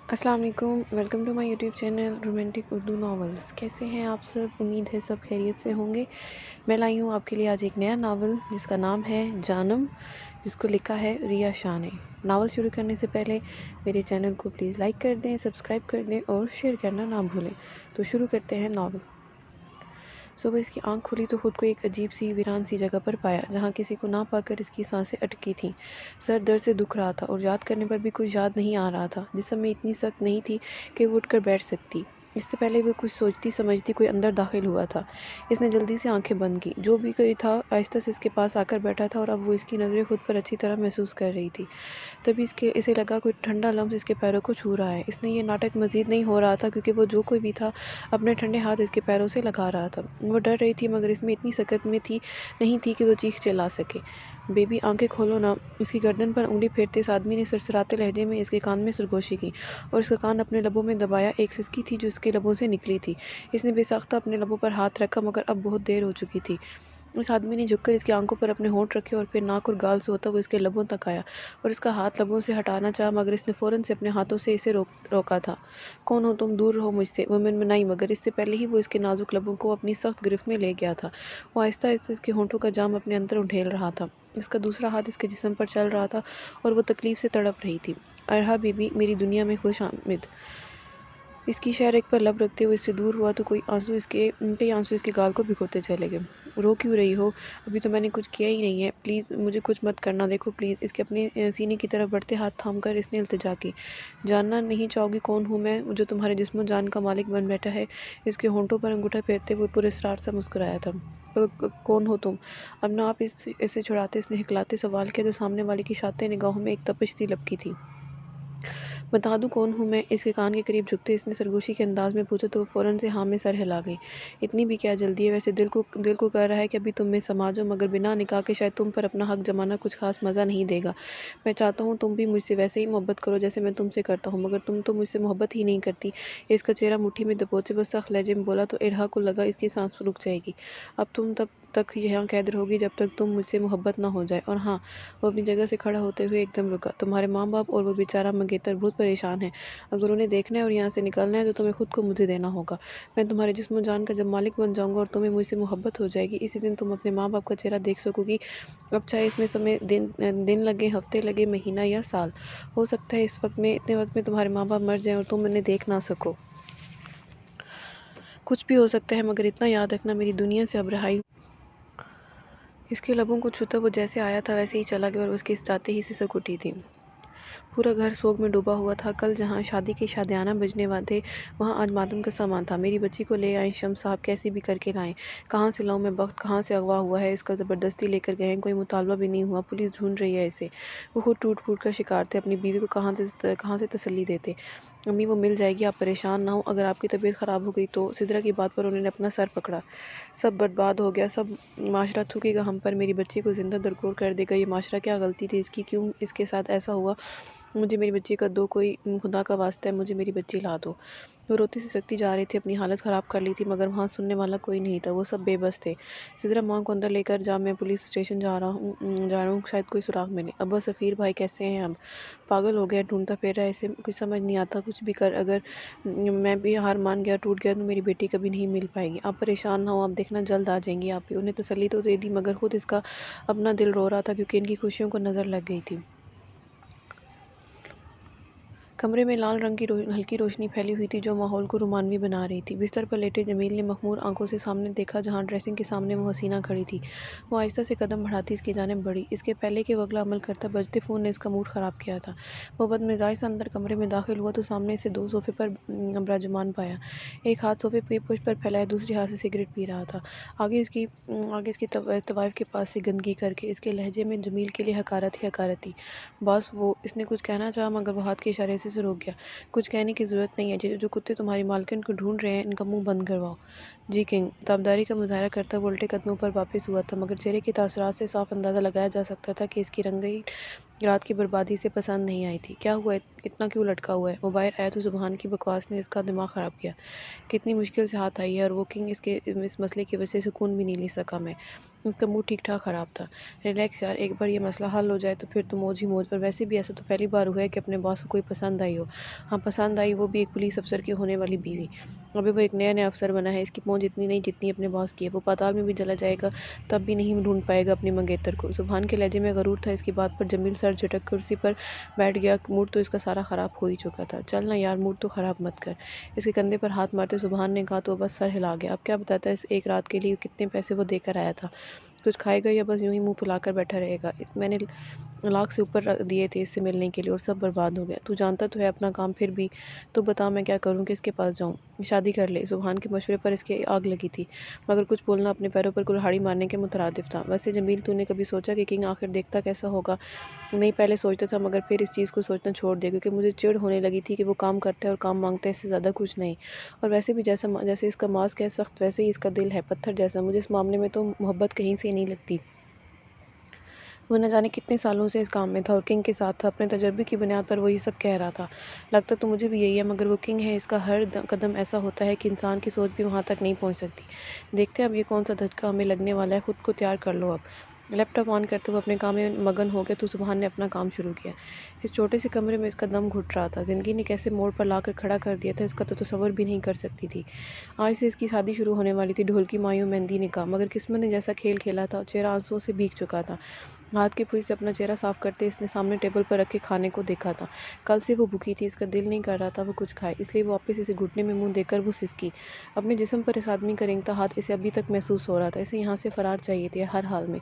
السلام علیکم، welcome to my YouTube channel romantic Urdu novels. کیسے ہیں آپ سب؟ امید ہے سب خیریت سے ہوں گے۔ میں لائی ہوں آپ کے لیے آج ایک نیا ناول جس کا نام ہے جانم، جس کو لکھا ہے ریا شاہ نے۔ ناول شروع کرنے سے پہلے میرے چینل کو پلیز لائک کر دیں، سبسکرائب کر دیں اور شیئر کرنا نہ بھولیں۔ تو شروع کرتے ہیں ناول۔ صبح اس کی آنکھ کھلی تو خود کو ایک عجیب سی ویران سی جگہ پر پایا، جہاں کسی کو نہ پا کر اس کی سانسیں اٹکی تھیں۔ سر درد سے دکھ رہا تھا اور یاد کرنے پر بھی کچھ یاد نہیں آ رہا تھا۔ جسم میں اتنی سخت نہیں تھی کہ وہ اٹھ کر بیٹھ سکتی۔ اس سے پہلے وہ کچھ سوچتی سمجھتی کوئی اندر داخل ہوا تھا۔ اس نے جلدی سے آنکھیں بند کی۔ جو بھی کوئی تھا آہستہ سے اس کے پاس آ کر بیٹھا تھا اور اب وہ اس کی نظریں خود پر اچھی طرح محسوس کر رہی تھی۔ تبھی اسے لگا کوئی ٹھنڈا لمس اس کے پیروں کو چھو رہا ہے۔ اس نے یہ ناٹک مزید نہیں ہو رہا تھا کیونکہ وہ جو کوئی بھی تھا اپنے ٹھنڈے ہاتھ اس کے پیروں سے لگا رہا تھا۔ وہ ڈر رہی تھی مگر اس میں اتنی سکت میں نہیں تھی کہ وہ چیخ چلا سکے۔ بیبی آنکھیں کھولو نا، اس کی گردن پر انگلی پھیرتے اس آدمی نے سرسراتے لہجے میں اس کے کان میں سرگوشی کی اور اس کا کان اپنے لبوں میں دبایا۔ ایک سسکی تھی جو اس کے لبوں سے نکلی تھی۔ اس نے بے ساختہ اپنے لبوں پر ہاتھ رکھا مگر اب بہت دیر ہو چکی تھی۔ اس آدمی نے جھک کر اس کی آنکھوں پر اپنے ہونٹ رکھے اور پھر ناک اور گال سے ہوتا وہ اس کے لبوں تک آیا اور اس کا ہاتھ لبوں سے ہٹانا چاہا مگر اس نے فوراً سے اپنے ہاتھوں سے اسے روکا تھا۔ کون ہو تم؟ دور رہو مجھ سے، وہ منمنائی مگر اس سے پہلے ہی وہ اس کے نازک لبوں کو اپنی سخت گرفت میں لے گیا تھا۔ وہ آہستہ آہستہ اس کے ہونٹوں کا جام اپنے اندر انڈھیل رہا تھا۔ اس کا دوسرا ہاتھ اس کے جسم پر چل رہا تھا اور وہ تکلیف سے تڑپ رہی تھی۔ ارحا بی بی، میری دنیا میں خوش آمد۔ اس کی شہر ایک پر لب رکھتے ہوئے اس سے دور ہوا تو کئی آنسو اس کے گال کو بھگوتے چلے گئے۔ رو کیوں رہی ہو؟ ابھی تو میں نے کچھ کیا ہی نہیں ہے، پلیز مجھے کچھ مت کرنا، دیکھو پلیز۔ اس کے اپنے سینے کی طرف بڑھتے ہاتھ تھام کر اس نے التجا کی۔ جاننا نہیں چاہو گی کون ہوں میں، جو تمہارے جسم و جان کا مالک بن بیٹھا ہے؟ اس کے ہونٹوں پر انگوٹھا پھیرتے ہوئے پراسرار سا مسکرایا تھا۔ کون ہو تم؟ اپنا آپ اسے چھڑاتے اس نے ہکلاتے سوال کیا جو سامنے والے کی شاطر نگاہوں میں ایک تپش سی لبکی تھی۔ بتا دوں کون ہوں میں؟ اس کے کان کے قریب جھکتے اس نے سرگوشی کے انداز میں پوچھا تو وہ فوراً سے ہاں میں سر ہلا گئی۔ اتنی بھی کیا جلدی ہے؟ ویسے دل کو کہہ رہا ہے کہ ابھی تم میں سما جاؤ مگر بنا نکاح کے شاید تم پر اپنا حق جمانا کچھ خاص مزہ نہیں دے گا۔ میں چاہتا ہوں تم بھی مجھ سے ویسے ہی محبت کرو جیسے میں تم سے کرتا ہوں مگر تم تو مجھ سے محبت ہی نہیں کرتی۔ اس کا چہرہ مٹھی میں دبوچے وہ سخت لہجے میں بولا تو ارحا کو لگا اس کی سانس رک جائے گی۔ اب تم تب تک یہاں قید رہو گی جب تک تم مجھ سے محبت نہ ہو جائے۔ اور ہاں، وہ اپنی جگہ سے کھڑا ہوتے ہوئے ایک دم رکا۔ تمہارے ماں باپ اور وہ بیچارہ منگیتر بہت پریشان ہے۔ اگر انہیں دیکھنا ہے اور یہاں سے نکلنا ہے تو تمہیں خود کو مجھے دینا ہوگا۔ میں تمہارے جسم و جان کا جب مالک بن جاؤں گا اور تمہیں مجھ سے محبت ہو جائے گی، اسی دن تم اپنے ماں باپ کا چہرہ دیکھ سکو گی۔ اب چاہے اس میں سمے دن لگے، ہفتے لگے، مہینہ یا سال، ہو سکتا ہے اتنے وقت میں تمہارے ماں باپ مر جائیں اور تم انہیں دیکھ نہ سکو۔ کچھ بھی ہو سکتا ہے مگر اتنا یاد رکھنا، میری دنیا سے اب رہائی۔ اس کے لبوں کو چھوتا وہ جیسے آیا تھا ویسے ہی چلا گیا اور اس کے جاتے ہی سسک اٹھی تھی۔ پورا گھر سوگ میں ڈوبا ہوا تھا۔ کل جہاں شادی کے شادیانہ بجنے تھے وہاں آج ماتم کا سامان تھا۔ میری بچی کو لے آئیں شمس صاحب، کیسی بھی کر کے لائیں۔ کہاں سے لاؤں میں؟ بخت کہاں سے اغوا ہوا ہے، اس کا زبردستی لے کر گئے ہیں، کوئی مطالبہ بھی نہیں ہوا، پولیس ڈھونڈ رہی ہے اسے۔ وہ خود ٹوٹ پھوٹ کا شکار تھے، اپنی بیوی کو کہاں سے تسلی دیتے۔ امی وہ مل جائے گی، آپ پریشان نہ ہوں، اگر آپ کی طبیعت خراب ہو گئی تو۔ سدرا کی بات پر انہوں نے اپنا سر پکڑا۔ سب برباد ہو گیا، سب معاشرہ تھوکے گا ہم پر، میری بچی کو زندہ درگور کر دے گا۔ یہ معاشرہ کیا غلطی تھی اس کی؟ کیوں اس کے ساتھ ایسا ہوا؟ مجھے میری بچی کا دو، کوئی خدا کا واسطہ ہے مجھے میری بچی لا دو۔ وہ روتی سسکتی جا رہی تھی، اپنی حالت خراب کر لی تھی مگر وہاں سننے والا کوئی نہیں تھا، وہ سب بے بس تھے۔ سدرا ماں کو اندر لے کر جا، میں پولیس اسٹیشن جا رہا ہوں، شاید کوئی سراغ ملے۔ ابا سفیر بھائی کیسے ہیں اب؟ پاگل ہو گیا، ڈھونڈتا پھر رہا ہے اسے، کچھ سمجھ نہیں آتا، کچھ بھی کر، اگر میں بھی ہار مان گیا، ٹوٹ گیا تو میری بیٹی کبھی نہیں مل پائے گی۔ آپ پریشان نہ ہو، آپ دیکھنا جلد آ جائیں گی آپ بھی۔ انہیں تسلی تو دے دی مگر خود اس کا اپنا دل رو رہا تھا کیونکہ ان کی خوشیوں کو نظر لگ گئی تھی۔ کمرے میں لال رنگ کی ہلکی روشنی پھیلی ہوئی تھی جو ماحول کو رومانوی بنا رہی تھی۔ بستر پر لیٹے جمیل نے مخمور آنکھوں سے سامنے دیکھا جہاں ڈریسنگ کے سامنے وہ حسینہ کھڑی تھی۔ وہ آہستہ سے قدم بڑھاتی اس کی جانب بڑھی۔ اس کے پہلے کہ وہ اگلا عمل کرتا، بجتے فون نے اس کا موڈ خراب کیا تھا۔ وہ بدمزاج سا اندر کمرے میں داخل ہوا تو سامنے اسے دو صوفے پر براجمان پایا۔ ایک ہاتھ صوفے پہ پشت پر پھیلائے دوسرے ہاتھ سے سگریٹ پی رہا تھا، آگے اس کی طوائف کے پاس سے گندگی کر کے۔ اس کے لہجے میں جمیل کے لیے حقارت ہی حقارت تھی۔ باس وہ، اس نے کچھ کہنا چاہا مگر وہ ہاتھ کے اشارے سے روک گیا۔ کچھ کہنے کی ضرورت نہیں ہے، جو کتے تمہاری مالکن کو ڈھونڈ رہے ہیں ان کا منہ بند کرواؤ۔ جی کنگ، تابداری کا مظاہرہ کرتا وہ الٹے قدموں پر واپس ہوا تھا مگر چہرے کے تاثرات سے صاف اندازہ لگایا جا سکتا تھا کہ اس کی رنگین رات کی بربادی سے پسند نہیں آئی تھی۔ کیا ہوا اتنا کیوں لٹکا ہوا ہے؟ وہ باہر آیا تو سبحان کی بکواس نے اس کا دماغ خراب کیا۔ کتنی مشکل سے ہاتھ آئی ہے اور وہ کنگ اس مسئلے کی وجہ سے سکون بھی نہیں لے سکا میں۔ اس کا موڈ ٹھیک ٹھاک خراب تھا۔ ریلیکس یار، ایک بار یہ مسئلہ حل ہو جائے تو پھر تو موج ہی موج، اور ویسے بھی ایسا تو پہلی بار ہوا ہے کہ اپنے باس کو کوئی پسند آئی ہو۔ ہاں پسند آئی، وہ بھی ایک پولیس افسر کی ہونے والی بیوی۔ ابھی وہ ایک نیا افسر بنا ہے، اس کی پہنچ اتنی نہیں جتنی اپنے باس کی ہے۔ وہ پاتال میں بھی چلا جائے گا تب بھی نہیں ڈھونڈ پائے گا اپنی منگیتر کو۔ سبحان کے لہجے میں غرور تھا اس کی بات پر۔ جمیل سر جھٹک کرسی پر بیٹھ گیا۔ موڈ تو اس کا سارا خراب ہو ہی چکا تھا۔ چل نا یار، موڈ تو خراب مت کر، اس کے کندھے پر ہاتھ مارتے سبحان نے کہا تو بس سر ہلا گیا۔ اب کیا بتاتا ہے اس ایک رات کے لیے کتنے پیسے وہ دے کر آیا تھا؟ کچھ کھائے گا یا بس یوں ہی منہ پھلا کر بیٹھا رہے گا؟ میں نے لاکھ سے اوپر دیے تھے اس سے ملنے کے لیے اور سب برباد ہو گیا۔ تو جانتا تو ہے اپنا کام، پھر بھی تو بتا میں کیا کروں، کس کے پاس جاؤں؟ شادی کر لے۔ سبحان کے مشورے پر اس کی آگ لگی تھی، مگر کچھ بولنا اپنے پیروں پر کلہاڑی مارنے کے مترادف تھا۔ ویسے جمیل، تو نے کبھی سوچا کہ کنگ آخر دیکھتا کیسا ہوگا؟ نہیں، پہلے سوچتا تھا مگر پھر اس چیز کو سوچنا چھوڑ دیا، کیونکہ مجھے چڑ ہونے لگی تھی کہ وہ کام کرتا ہے اور کام مانگتا ہے، اس سے زیادہ کچھ نہیں۔ اور ویسے بھی جیسے اس کا ماسک ہے سخت، ویسے ہی اس کا دل ہے پتھر جیسا۔ مجھے اس معاملے میں تو محبت کہیں سے نہیں لگتی۔ وہ نہ جانے کتنے سالوں سے اس کام میں تھا اور کنگ کے ساتھ تھا، اپنے تجربے کی بنیاد پر وہ یہ سب کہہ رہا تھا۔ لگتا تو مجھے بھی یہی ہے، مگر وہ کنگ ہے، اس کا ہر قدم ایسا ہوتا ہے کہ انسان کی سوچ بھی وہاں تک نہیں پہنچ سکتی۔ دیکھتے ہیں اب یہ کون سا دھچکا ہمیں لگنے والا ہے، خود کو تیار کر لو اب۔ لیپ ٹاپ آن کرتے ہوئے اپنے کام میں مگن ہو گیا تو سبحان نے اپنا کام شروع کیا۔ اس چھوٹے سے کمرے میں اس کا دم گھٹ رہا تھا۔ زندگی نے کیسے موڑ پر لا کر کھڑا کر دیا تھا، اس کا تو تصور بھی نہیں کر سکتی تھی۔ آج سے اس کی شادی شروع ہونے والی تھی، ڈھولکی مایوں مہندی نکاح، مگر قسمت نے جیسا کھیل کھیلا تھا، چہرہ آنسوؤں سے بھیگ چکا تھا۔ ہاتھ کی پھوئی سے اپنا چہرہ صاف کرتے اس نے سامنے ٹیبل پر رکھے کھانے کو دیکھا تھا۔ کل سے وہ بھوکی تھی، اس کا دل نہیں کر رہا تھا وہ کچھ کھائے، اس لیے وہ واپس اسے گھٹنے میں منہ دے کر وہ سسکی۔ اپنے جسم پر اس آدمی کا رینگتا ہاتھ اسے ابھی تک محسوس ہو رہا تھا۔ اسے یہاں سے فرار چاہیے تھا ہر حال میں۔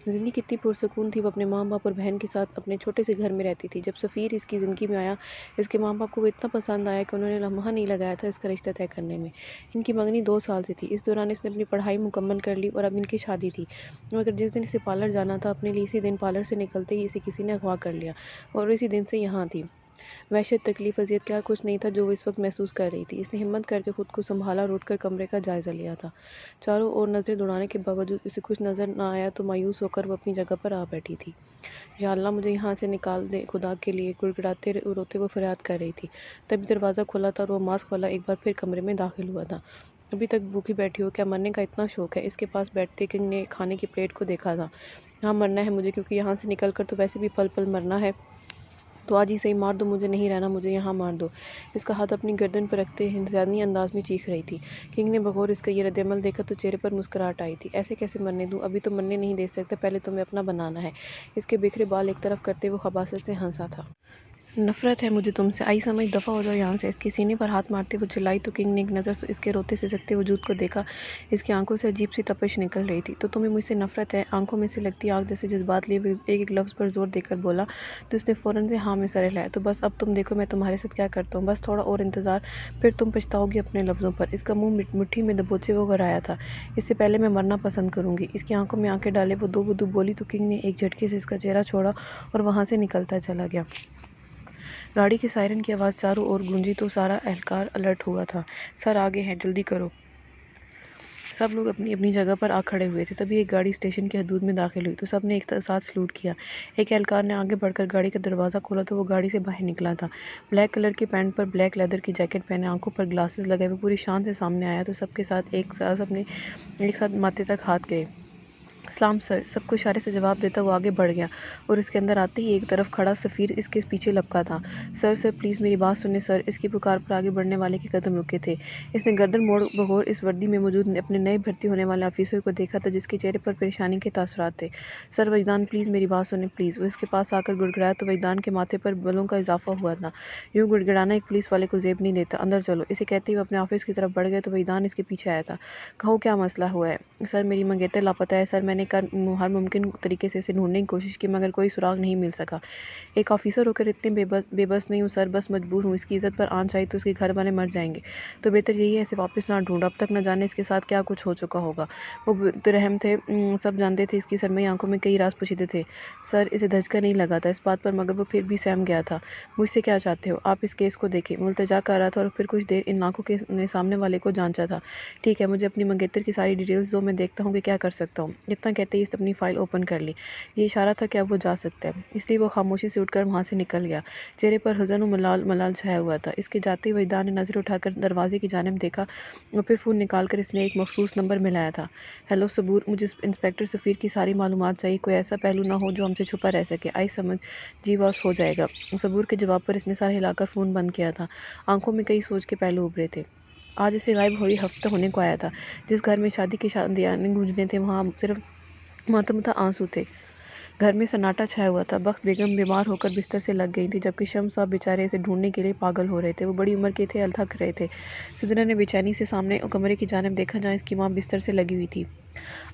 زندگی کتنی پرسکون تھی، وہ اپنے ماں باپ اور بہن کے ساتھ اپنے چھوٹے سے گھر میں رہتی تھی۔ جب سفیر اس کی زندگی میں آیا، اس کے ماں باپ کو وہ اتنا پسند آیا کہ انہوں نے لمحہ نہیں لگایا تھا اس کا رشتہ طے کرنے میں۔ ان کی منگنی 2 سال سے تھی، اس دوران اس نے اپنی پڑھائی مکمل کر لی اور اب ان کی شادی تھی۔ مگر جس دن اسے پارلر جانا تھا اپنے لیے، اسی دن پارلر سے نکلتے ہی اسے کسی نے اغوا کر لیا اور اسی دن سے یہاں تھی۔ وحشت، تکلیف، اذیت، کیا کچھ نہیں تھا جو وہ اس وقت محسوس کر رہی تھی۔ اس نے ہمت کر کے خود کو سنبھالا اور اٹھ کر کمرے کا جائزہ لیا تھا۔ چاروں اور نظریں دوڑانے کے باوجود اسے کچھ نظر نہ آیا تو مایوس ہو کر وہ اپنی جگہ پر آ بیٹھی تھی۔ یا اللہ، مجھے یہاں سے نکال دے خدا کے لیے، گڑگڑاتے روتے وہ فریاد کر رہی تھی۔ تبھی دروازہ کھلا تھا اور وہ ماسک والا ایک بار پھر کمرے میں داخل ہوا تھا۔ ابھی تک بھوکی بیٹھی ہو، کیا مرنے کا اتنا شوق ہے؟ اس کے پاس بیٹھتے کنگ نے کھانے کی پلیٹ کو دیکھا تھا۔ ہاں مرنا ہے مجھے، کیونکہ یہاں سے نکل کر تو ویسے بھی پل پل مرنا ہے، تو آج ہی صحیح مار دو مجھے، نہیں رہنا، مجھے یہاں مار دو۔ اس کا ہاتھ اپنی گردن پر رکھتے انتظامی انداز میں چیخ رہی تھی۔ کنگ نے بغور اس کا یہ رد عمل دیکھا تو چہرے پر مسکراہٹ آئی تھی۔ ایسے کیسے مرنے دوں؟ ابھی تو مرنے نہیں دے سکتا، پہلے تمہیں اپنا بنانا ہے۔ اس کے بکھرے بال ایک طرف کرتے وہ خباثت سے ہنسا تھا۔ نفرت ہے مجھے تم سے، آئی سمجھ، دفعہ ہو جاؤ یہاں سے۔ اس کے سینے پر ہاتھ مارتے وہ چلائی تو کنگ نے ایک نظر اس کے روتے سسکتے وجود کو دیکھا۔ اس کی آنکھوں سے عجیب سی تپش نکل رہی تھی۔ تو تمہیں مجھ سے نفرت ہے؟ آنکھوں میں سے لگتی آگ جیسے جذبات لیے وہ ایک لفظ پر زور دے کر بولا تو اس نے فوراً سے ہاں میں سر ہلایا۔ تو بس اب تم دیکھو میں تمہارے ساتھ کیا کرتا ہوں، بس تھوڑا اور انتظار، پھر تم پچھتاؤ گی اپنے لفظوں پر۔ اس کا منہ مٹھی میں دبوچے وہ گھرایا تھا۔ اس سے پہلے میں مرنا پسند کروں گی۔ اس کی آنکھوں میں آنکھیں ڈالے وہ دو بدو بولی تو کنگ نے ایک جھٹکے سے اس کا چہرہ چھوڑا اور وہاں سے نکلتا چلا گیا۔ گاڑی کے سائرن کی آواز چاروں اور گونجی تو سارا اہلکار الرٹ ہوا تھا۔ سر آگے ہیں، جلدی کرو۔ سب لوگ اپنی اپنی جگہ پر آ کھڑے ہوئے تھے۔ تبھی ایک گاڑی اسٹیشن کی حدود میں داخل ہوئی تو سب نے ایک ساتھ سلوٹ کیا۔ ایک اہلکار نے آگے بڑھ کر گاڑی کا دروازہ کھولا تو وہ گاڑی سے باہر نکلا تھا۔ بلیک کلر کی پینٹ پر بلیک لیدر کی جیکٹ پہنے، آنکھوں پر گلاسز لگائے وہ پوری شان سے سامنے آیا تو سب کے ساتھ ایک ساتھ ماتھے تک ہاتھ گئے۔ سلام سر، سب کو اشارے سے جواب دیتا وہ آگے بڑھ گیا اور اس کے اندر آتے ہی ایک طرف کھڑا سفیر اس کے پیچھے لپکا تھا۔ سر پلیز میری بات سنیں سر۔ اس کی پکار پر آگے بڑھنے والے کے قدم رکے تھے۔ اس نے گردن موڑ بغور اس وردی میں موجود اپنے نئے بھرتی ہونے والے آفیسر کو دیکھا تھا جس کے چہرے پر پریشانی کے تاثرات تھے۔ سر وجدان پلیز میری بات سنیں پلیز۔ وہ اس کے پاس آ کر گڑگڑایا تو وجدان کے ماتھے پر بلوں کا اضافہ ہوا تھا۔ یوں گڑگڑانا ایک پولیس والے کو زیب نہیں دیتا، اندر چلو۔ اسے کہتے ہی وہ اپنے آفس کی طرف بڑھ گئے تو وجدان اس کے پیچھے آیا تھا۔ کہو کیا مسئلہ ہوا ہے؟ سر میری منگیتر لاپتہ ہے سر، میں نے ہر ممکن طریقے سے اسے ڈھونڈنے کی کوشش کی مگر کوئی سراغ نہیں مل سکا۔ ایک آفیسر ہو کر اتنے بے بس نہیں ہوں سر، بس مجبور ہوں۔ اس کی عزت پر آنچ آئی تو اس کے گھر والے مر جائیں گے، تو بہتر یہی ہے اسے واپس نہ ڈھونڈو۔ اب تک نہ جانے اس کے ساتھ کیا کچھ ہو چکا ہوگا۔ وہ بےرحم تھے، سب جانتے تھے اس کی سرمئی آنکھوں میں کئی راز پوشیدہ تھے۔ سر اسے دھچکا نہیں لگا تھا اس بات پر مگر وہ پھر بھی سہم گیا تھا۔ مجھ سے کیا چاہتے ہو آپ؟ اس کیس کو دیکھیں، وہ التجا کر رہا تھا اور پھر کچھ دیر ان آنکھوں نے سامنے والے کو جانچا تھا۔ ٹھیک ہے، مجھے اپنی منگیتر کی ساری ڈیٹیلز دو، میں دیکھتا ہوں کہ کیا کر سکتا ہوں۔ اتنا کہتے ہی اس نے اپنی فائل اوپن کر لی۔ یہ اشارہ تھا کہ اب وہ جا سکتا ہے، اس لیے وہ خاموشی سے اٹھ کر وہاں سے نکل گیا۔ چہرے پر حزن و ملال چھایا ہوا تھا۔ اس کے جاتے ہی وجدان نے نظر اٹھا کر دروازے کی جانب دیکھا اور پھر فون نکال کر اس نے ایک مخصوص نمبر ملایا تھا۔ ہیلو صبور، مجھے انسپکٹر سفیر کی ساری معلومات چاہیے، کوئی ایسا پہلو نہ ہو جو ہم سے چھپا رہ سکے۔ آئی سمجھ، جی باس، ہو جائے گا۔ صبور کے جواب پر اس نے سر ہلا کر فون بند کیا تھا۔ آنکھوں میں کئی سوچ کے پہلو ابھرے تھے۔ آج اسے غائب ہوئی ہفتہ ہونے کو آیا تھا۔ جس گھر میں شادی کے شادیانے گونجنے تھے وہاں صرف ماتم آنسو تھے۔ گھر میں سناٹا چھایا ہوا تھا۔ بخت بیگم بیمار ہو کر بستر سے لگ گئی تھی، جبکہ شمس صاحب بیچارے اسے ڈھونڈنے کے لیے پاگل ہو رہے تھے۔ وہ بڑی عمر کے تھے، تھک رہے تھے۔ سدرا نے بے چینی سے سامنے کمرے کی جانب دیکھا جہاں اس کی ماں بستر سے لگی ہوئی تھی۔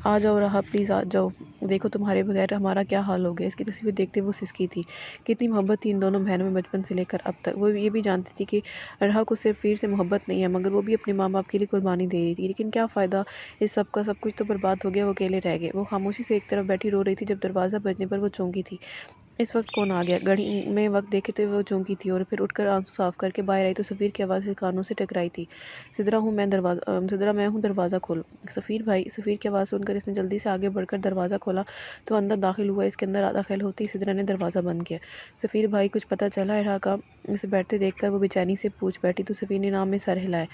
آ جاؤ رہا، پلیز آ جاؤ، دیکھو تمہارے بغیر ہمارا کیا حال ہو گیا۔ اس کی تصویر دیکھتے وہ سسکی تھی۔ کتنی محبت تھی ان دونوں بہنوں میں بچپن سے لے کر اب تک۔ وہ یہ بھی جانتی تھی کہ رہا کو صرف ویر سے محبت نہیں ہے، مگر وہ بھی اپنے ماں باپ کے لیے قربانی دے رہی تھی۔ لیکن کیا فائدہ اس سب کا، سب کچھ تو برباد ہو گیا۔ وہ اکیلے رہ گئے۔ وہ خاموشی سے ایک طرف بیٹھی رو رہی تھی جب دروازہ بجنے پر وہ چونکی تھی۔ اس وقت کون آ گیا؟ گھڑی میں وقت دیکھتے ہوئے وہ چونکی تھی اور پھر اٹھ کر آنسو صاف کر کے باہر آئی تو سفیر کی آواز کانوں سے ٹکرائی تھی۔ سدرا میں ہوں، دروازہ کھولو۔ سفیر بھائی، سفیر کی آواز سن کر اس نے جلدی سے آگے بڑھ کر دروازہ کھولا تو اندر داخل ہوا۔ اس کے اندر داخل ہوتے ہی سدرا نے دروازہ بند کیا۔ سفیر بھائی، کچھ پتہ چلا ہے کا؟ اسے بیٹھتے دیکھ کر وہ بے چینی سے پوچھ بیٹھی تو سفیر نے نام میں سر ہلایا۔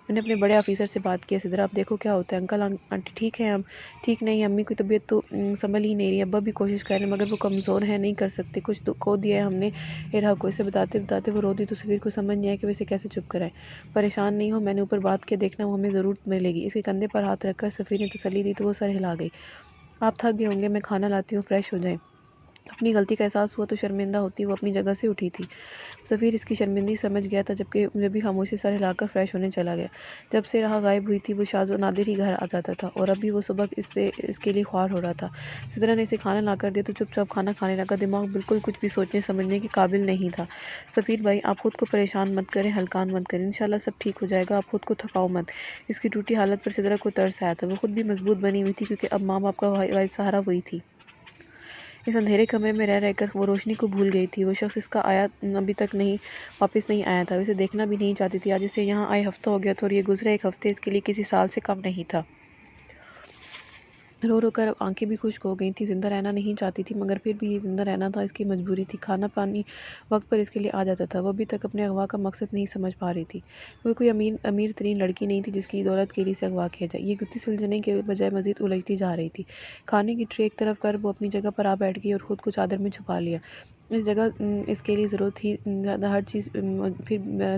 میں نے اپنے بڑے آفیسر سے بات کی ہے سدرا، اب دیکھو کیا ہوتا ہے۔ انکل آنٹی ٹھیک ہیں اب؟ ٹھیک نہیں، امی کی طبیعت تو سنبھل ہی نہیں رہی، ابا بھی کوشش کر رہے ہیں مگر وہ کمزور ہیں، نہیں کر سکتے۔ کچھ کھو دیا ہے ہم نے ارہا کو۔ اسے بتاتے وہ رو دی تو سفیر کو سمجھ نہیں آیا کہ وہ اسے کیسے چپ کرائے۔ پریشان نہیں ہو، میں نے اوپر بات کیا، دیکھنا وہ ہمیں ضرور ملے گی۔ اس کے کندھے پر ہاتھ رکھ کر سفیر نے تسلی دی تو وہ سر ہلا گئی۔ آپ تھک گئے ہوں گے، میں کھانا لاتی ہوں، فریش ہو جائیں۔ اپنی غلطی کا احساس ہوا تو شرمندہ ہوتی وہ اپنی جگہ سے اٹھی تھی۔ سفیر اس کی شرمندگی سمجھ گیا تھا، جب بھی خاموشی سر ہلا کر فریش ہونے چلا گیا۔ جب سے رہا غائب ہوئی تھی وہ شاذ و نادر ہی گھر آ جاتا تھا اور اب بھی وہ صبح اس کے لیے خوار ہو رہا تھا۔ سدرا نے اسے کھانا لا کر دیا تو چپ چاپ کھانا کھانے لگا۔ دماغ بالکل کچھ بھی سوچنے سمجھنے کے قابل نہیں تھا۔ سفیر بھائی، آپ خود کو پریشان مت کریں، ہلکان مت کریں، انشاءاللہ سب ٹھیک ہو جائے گا، آپ خود کو تھکاؤ مت۔ اس کی ٹوٹی حالت پر سدرا کو ترس آیا تھا۔ وہ خود بھی مضبوط بنی ہوئی تھی کیونکہ اب ماں باپ کا واحد سہارا وہی تھی۔ اس اندھیرے کمرے میں رہ کر وہ روشنی کو بھول گئی تھی۔ وہ شخص اس کا آیا ابھی تک واپس نہیں آیا تھا، اسے دیکھنا بھی نہیں چاہتی تھی۔ آج اسے یہاں آئے ہفتہ ہو گیا تھا اور یہ گزرا ایک ہفتے اس کے لیے کسی سال سے کم نہیں تھا۔ رو کر آنکھیں بھی خشک ہو گئی تھیں۔ زندہ رہنا نہیں چاہتی تھی مگر پھر بھی یہ زندہ رہنا تھا، اس کی مجبوری تھی۔ کھانا پانی وقت پر اس کے لیے آ جاتا تھا۔ وہ ابھی تک اپنے اغوا کا مقصد نہیں سمجھ پا رہی تھی۔ وہ کوئی امیر ترین لڑکی نہیں تھی جس کی دولت کے لیے اسے اغوا کیا جائے۔ یہ گتھی سلجھنے کے بجائے مزید الجھتی جا رہی تھی۔ کھانے کی ٹرے ایک طرف کر وہ اپنی جگہ پر آ بیٹھ گئی اور خود کو چادر میں چھپا لیا۔ اس جگہ اس کے لیے ضرورت تھی، ہر چیز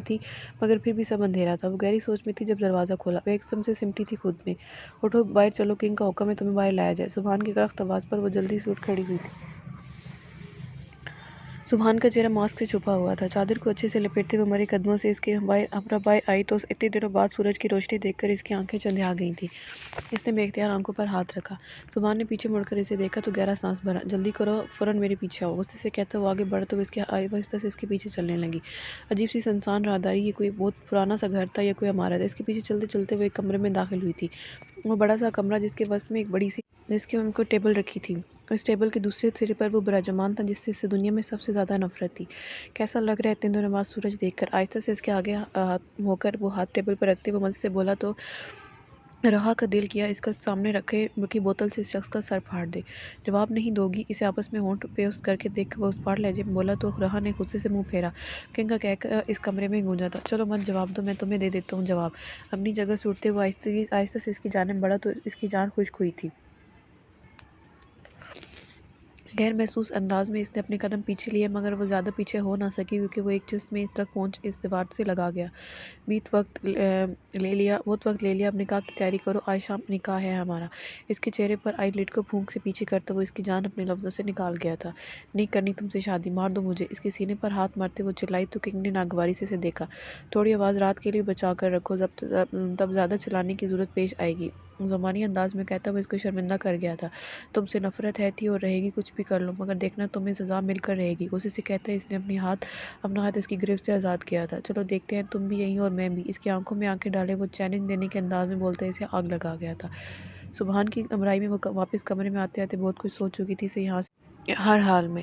تھی مگر پھر بھی سب اندھیرا تھا۔ وہ گہری سوچ میں تھی جب دروازہ کھولا۔ وہ ایک دم سے سمٹی تھی خود میں۔ اٹھو باہر چلو، کنگ کا حکم ہے تمہیں باہر لایا جائے۔ سبحان کی کڑک آواز پر وہ جلدی سے اٹھ کھڑی ہوئی تھی۔ سبحان کا چہرہ ماسک سے چھپا ہوا تھا۔ چادر کو اچھے سے لپیٹتے ہوئے مرے قدموں سے اس کے باہر آئی تو اتنے دنوں بعد سورج کی روشنی دیکھ کر اس کی آنکھیں چندھیا گئی تھیں۔ اس نے بے اختیار آنکھوں پر ہاتھ رکھا۔ سبحان نے پیچھے مڑ کر اسے دیکھا تو گہرا سانس بھرا۔ جلدی کرو، فوراً میرے پیچھے آؤ، غصے سے کہتا وہ آگے بڑھا تو وہ آہستہ سے اس کے پیچھے چلنے لگی۔ عجیب سی سنسان راہداری، یہ کوئی بہت پرانا سا گھر تھا یا کوئی عمارت؟ اس کے پیچھے چلتے چلتے وہ ایک کمرے میں داخل ہوئی تھی۔ وہ بڑا سا کمرہ جس کے وسط میں ایک بڑی سی جس کے ان کو ٹیبل رکھی تھی۔ اس ٹیبل کے دوسرے سرے پر وہ براجمان تھا جس سے اسے دنیا میں سب سے زیادہ نفرت تھی۔ کیسا لگ رہا ہے اتنے دنوں بعد سورج دیکھ کر؟ آہستہ سے اس کے آگے ہو کر وہ ہاتھ ٹیبل پر رکھتے وہ مزے سے بولا تو رہا کا دل کیا اس کا سامنے رکھے کی بوتل سے اس شخص کا سر پھاڑ دے۔ جواب نہیں دوگی؟ اسے آپس میں ہونٹ پیوست کر کے دیکھ وہ اس پاٹ لہجے میں بولا تو رہا نے غصے سے منہ پھیرا۔ کنگ کا کہہ کر اس کمرے میں گونجا تھا۔ چلو مت جواب دو، میں تمہیں دے دیتا ہوں جواب۔ اپنی جگہ سے اٹھتے وہ آہستہ سے اس کی جانب بڑھا تو اس کی جان خشک ہوئی تھی۔ غیر محسوس انداز میں اس نے اپنے قدم پیچھے لیے مگر وہ زیادہ پیچھے ہو نہ سکی کیونکہ وہ ایک جست میں اس تک پہنچ اس دیوار سے لگا گیا۔ بہت وقت لے لیا، اب نکاح کی تیاری کرو، آج شام نکاح ہے ہمارا۔ اس کے چہرے پر آئی لڈ کو پھونک سے پیچھے کرتا وہ اس کی جان اپنے لفظوں سے نکال گیا تھا۔ نہیں کرنی تم سے شادی، مار دو مجھے۔ اس کے سینے پر ہاتھ مارتے وہ چلائی تو کنگ نے ناگواری سے اسے دیکھا۔ تھوڑی آواز رات کے لیے بچا کر رکھو، تب زیادہ چلانے کی ضرورت پیش آئے گی۔ زمانی انداز میں کہتا وہ اس کو شرمندہ کر گیا تھا۔ تم سے نفرت ہے تھی اور رہے گی، کچھ بھی کر لو مگر دیکھنا تمہیں سزا مل کر رہے گی۔ غصے سے کہتا اس نے اپنا ہاتھ اس کی گرفت سے آزاد کیا تھا۔ چلو دیکھتے ہیں، تم بھی یہیں اور میں بھی۔ اس کی آنکھوں میں آنکھیں ڈالے وہ چیلنج دینے کے انداز میں بولتا اسے آگ لگا گیا تھا۔ سبحان کی امرائی میں وہ واپس کمرے میں آتے آتے بہت کچھ سوچ چکی تھی۔ اسے یہاں سے ہر حال میں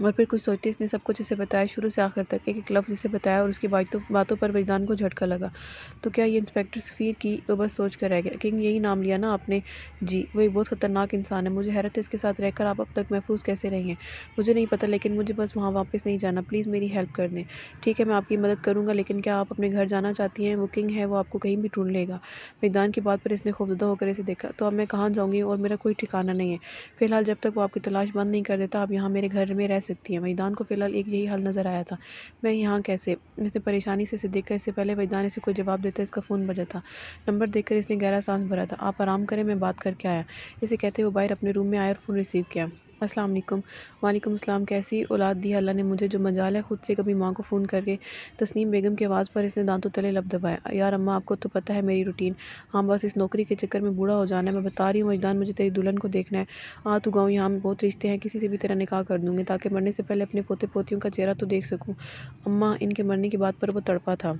اور پھر کچھ سوچتے اس نے سب کچھ اسے بتایا، شروع سے آخر تک ایک ایک لفظ اسے بتایا، اور اس کی باتوں پر وجدان کو جھٹکا لگا۔ تو کیا یہ انسپکٹر سفیر کی؟ وہ بس سوچ کر رہ گیا۔ کنگ یہی نام لیا نا آپ نے؟ جی، وہ ایک بہت خطرناک انسان ہے، مجھے حیرت ہے اس کے ساتھ رہ کر آپ اب تک محفوظ کیسے رہی ہیں۔ مجھے نہیں پتہ، لیکن مجھے بس وہاں واپس نہیں جانا، پلیز میری ہیلپ کر دیں۔ ٹھیک ہے، میں آپ کی مدد کروں گا، لیکن کیا آپ اپنے گھر جانا چاہتی ہیں؟ وہ کنگ ہے، وہ آپ کو کہیں بھی ڈھونڈ لے گا۔ وجدان کی بات پر اس نے خوفزدہ ہو کر اسے دیکھا۔ تو اب میں کہاں جاؤں گی؟ اور میرا کوئی ٹھکانہ نہیں ہے۔ فی الحال جب تک وہ آپ کی تلاش بند نہیں کر دیتا، آپ یہاں میرے گھر میں رہ سکتی ہیں۔ وجدان کو فی الحال ایک یہی حل نظر آیا تھا۔ میں یہاں کیسے؟ اس نے پریشانی سے اسے دیکھا۔ اس سے پہلے وجدان اسے کوئی جواب دیتا اس کا فون بجا تھا۔ نمبر دیکھ کر اس نے گہرا سانس بھرا تھا۔ آپ آرام کریں، میں بات کر کے آیا، اسے کہتے وہ باہر اپنے روم میں آیا اور فون ریسیو کیا۔ السلام علیکم۔ وعلیکم السلام۔ کیسی اولاد دی اللہ نے مجھے، جو مجال ہے خود سے کبھی ماں کو فون کر کے۔ تسنیم بیگم کی آواز پر اس نے دانتوں تلے لب دبایا۔ یار اماں، آپ کو تو پتہ ہے میری روٹین۔ ہاں بس اس نوکری کے چکر میں بوڑھا ہو جانا ہے، میں بتا رہی ہوں وجدان، مجھے تیری دلہن کو دیکھنا ہے۔ تو گاؤں یہاں میں بہت رشتے ہیں، کسی سے بھی تیرا نکاح کر دوں گی، تاکہ مرنے سے پہلے اپنے پوتے پوتیوں کا چہرہ تو دیکھ سکوں۔ اماں، ان کے مرنے کی بات پر وہ تڑپا تھا۔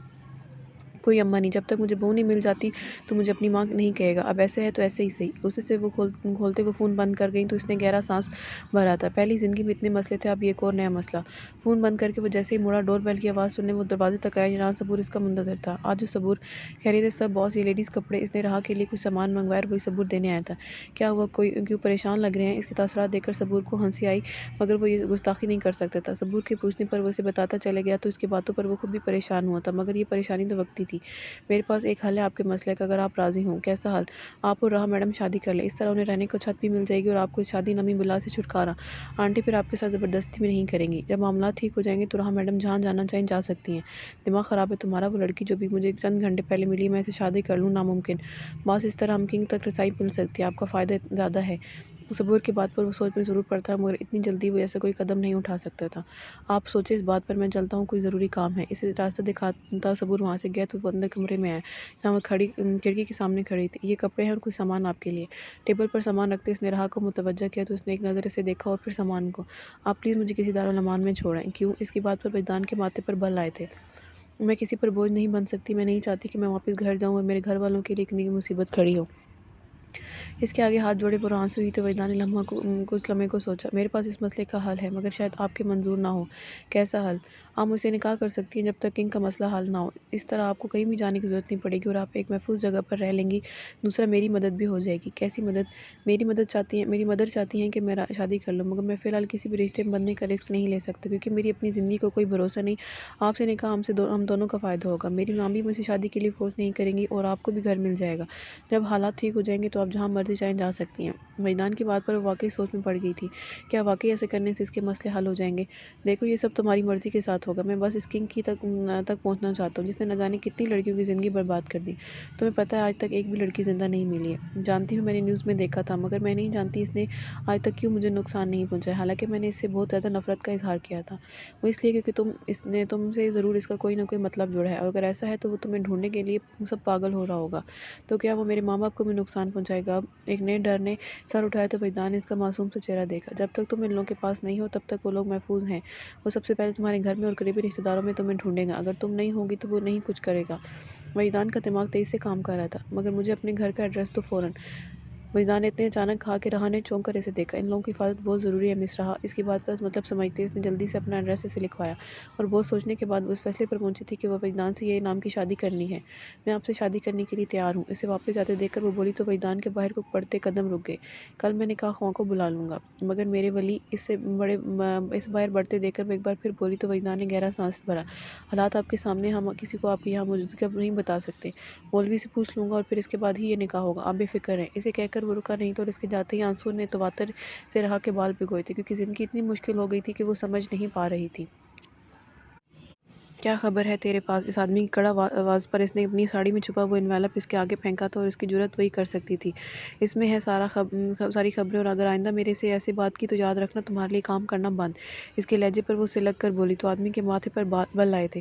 کوئی اماں نہیں، جب تک مجھے بہو نہیں مل جاتی تو مجھے اپنی ماں نہیں کہے گا۔ اب ایسے ہے تو ایسے ہی صحیح۔ غصے سے وہ کھولتے وہ فون بند کر گئیں تو اس نے گہرا سانس بھرا تھا۔ پہلی زندگی میں اتنے مسئلے تھے، اب یہ ایک اور نیا مسئلہ۔ فون بند کر کے وہ جیسے ہی مڑا، ڈور بیل کی آواز سننے وہ دروازے تک آیا جہاں صبور اس کا منتظر تھا۔ آج صبور؟ خیریت ہے سب باس، یہ لیڈیز کپڑے۔ اس نے رہا کے لیے کچھ سامان منگوایا اور وہی صبور دینے آیا تھا۔ کیا ہوا؟ کیوں پریشان لگ رہے ہیں؟ اس کے تاثرات دیکھ کر صبور کو ہنسی آئی، مگر وہ یہ گستاخی نہیں کر سکتا تھا۔ صبور کے پوچھنے پر وہ اسے بتاتا چلا گیا تو اس کی باتوں پر وہ خود بھی پریشان ہوا تھا، مگر یہ پریشانی تو وقتی تھی۔ میرے پاس ایک حل ہے آپ کے مسئلے کا، اگر آپ راضی ہوں۔ کیسا حل؟ آپ اور راحہ میڈم شادی کر لیں، اس طرح انہیں رہنے کو چھت بھی مل جائے گی اور آپ کو اس شادی نامی بلا سے چھٹکارا۔ آنٹی پھر آپ کے ساتھ زبردستی بھی نہیں کریں گی۔ جب معاملات ٹھیک ہو جائیں گے تو راحہ میڈم جہاں جانا چاہیں جا سکتی ہیں۔ دماغ خراب ہے تمہارا؟ وہ لڑکی جو بھی مجھے چند گھنٹے پہلے ملی، میں اسے شادی کر لوں؟ ناممکن باس، اس طرح ہم کنگ تک رسائی مل سکتی ہے، آپ کا فائدہ زیادہ ہے۔ صبور کی بات پر وہ سوچ میں ضرور پڑتا، مگر اتنی جلدی وہ ایسا کوئی قدم نہیں اٹھا سکتا تھا۔ آپ سوچیں اس بات پر، میں چلتا ہوں، کوئی ضروری کام ہے۔ اسے راستہ دکھاتا صبور وہاں سے گیا تو وہ اندر کمرے میں آیا جہاں وہ کھڑکی کے سامنے کھڑی تھی۔ یہ کپڑے ہیں اور کچھ سامان آپ کے لیے۔ ٹیبل پر سامان رکھتے اس نے راحہ کو متوجہ کیا تو اس نے ایک نظر اسے دیکھا اور پھر سامان کو۔ آپ پلیز مجھے کسی دارالمان میں چھوڑیں۔ کیوں؟ اس کی بات پر وجدان کے ماتھے پر بل آئے تھے۔ میں کسی پر بوجھ نہیں بن سکتی، میں نہیں چاہتی کہ میں واپس گھر جاؤں اور میرے گھر والوں کے لیے ایک نئی مصیبت کھڑی ہو۔ اس کے آگے ہاتھ جوڑے پر آنسو ہی تو وجدان نے کچھ لمحے کو سوچا۔ میرے پاس اس مسئلے کا حل ہے، مگر شاید آپ کے منظور نہ ہو۔ کیسا حل؟ آپ مجھ سے نکاح کر سکتی ہیں جب تک کنگ کا مسئلہ حل نہ ہو۔ اس طرح آپ کو کہیں بھی جانے کی ضرورت نہیں پڑے گی اور آپ ایک محفوظ جگہ پر رہ لیں گی۔ دوسرا، میری مدد بھی ہو جائے گی۔ کیسی مدد؟ میری مدر چاہتی ہیں کہ میں شادی کر لوں، مگر میں فی الحال کسی بھی رشتے میں بندھنے کا رسک نہیں لے سکتا، کیونکہ میری اپنی زندگی کو کوئی بھروسہ نہیں۔ آپ سے نکاح ہم دونوں کا فائدہ ہوگا، میری ماں بھی مجھے شادی کے لیے فورس نہیں کریں گی اور آپ کو بھی گھر مل جائے گا۔ جب حالات ٹھیک ہو جائیں گے تو آپ جہاں مرضی چاہیں جا سکتی ہیں۔ وجدان کی بات پر وہ واقعی سوچ میں پڑ گئی تھی۔ کیا واقعی ایسے کرنے سے اس کے مسئلے حل ہو جائیں گے؟ دیکھو، یہ سب تمہاری مرضی کے ساتھ ہوگا، میں بس اس کنگ کی تک پہنچنا چاہتا ہوں جس نے نہ جانے کتنی لڑکیوں کی زندگی برباد کر دی۔ تمہیں پتہ ہے آج تک ایک بھی لڑکی زندہ نہیں ملی ہے۔ جانتی ہوں، میں نے نیوز میں دیکھا تھا، مگر میں نہیں جانتی اس نے آج تک کیوں مجھے نقصان نہیں پہنچایا، حالانکہ میں نے اس سے بہت زیادہ نفرت کا اظہار کیا تھا۔ وہ اس لیے کیونکہ تم سے ضرور اس کا کوئی نہ کوئی مطلب جڑا ہے، اور اگر ایسا ہے تو وہ تمہیں ڈھونڈنے کے لیے سب پاگل ہو رہا ہوگا۔ تو کیا وہ میرے ماں باپ کو بھی نقصان پہنچائے گا؟ ایک نئے ڈر نے سر اٹھایا تو وجدان نے اس کا معصوم سا چہرہ دیکھا۔ جب تک تم ان لوگوں کے پاس نہیں ہو تب تک وہ لوگ محفوظ ہیں۔ وہ سب سے پہلے تمہارے گھر میں اور قریبی رشتہ داروں میں تمہیں ڈھونڈے گا، اگر تم نہیں ہوگی تو وہ نہیں کچھ کرے گا۔ وجدان کا دماغ تیزی سے کام کر رہا تھا۔ مگر مجھے اپنے گھر کا ایڈریس دو فوراً۔ وجدان نے اتنے اچانک کہا کہ راحہ نے چونک کر اسے دیکھا۔ ان لوگوں کی حفاظت بہت ضروری ہے مس راحہ، اس کی بات کا مطلب سمجھتے اس نے جلدی سے اپنا ایڈریس اسے لکھوایا، اور بہت سوچنے کے بعد وہ اس فیصلے پر پہنچی تھی کہ وہ وجدان سے یہ نام کی شادی کرنی ہے۔ میں آپ سے شادی کرنے کے لیے تیار ہوں۔ اسے واپس جاتے دیکھ کر وہ بولی تو وجدان کے باہر کو پڑتے قدم رک گئے۔ کل میں نکاح خواہاں کو بلا لوں گا، مگر میرے ولی اس باہر بڑھتے دیکھ کر وہ ایک بار پھر بولی تو وجدان نے گہرا سانس بھرا۔ حالات آپ کے سامنے، ہم کسی کو آپ کی یہاں موجودگی کا نہیں بتا سکتے۔ مولوی سے پوچھ لوں گا اور پھر اس کے بعد ہی یہ نکاح ہوگا، آپ بے فکر رہیں۔ اسے کہہ کر وہ رکا نہیں تو اور اس کے جاتے ہی آنسو نے تواتر سے راحہ کے بال بھگوئے تھے، کیونکہ زندگی اتنی مشکل ہو گئی تھی کہ وہ سمجھ نہیں پا رہی تھی۔ کیا خبر ہے تیرے پاس؟ اس آدمی کی کڑا آواز پر اس نے اپنی ساڑی میں چھپا وہ انویلپ اس کے آگے پھینکا تھا، اور اس کی جرأت وہی کر سکتی تھی۔ اس میں ہے ساری خبریں، اور اگر آئندہ میرے سے ایسے بات کی تو یاد رکھنا تمہارے لیے کام کرنا بند۔ اس کے لہجے پر وہ سلک کر بولی تو آدمی کے ماتھے پر بل آئے تھے۔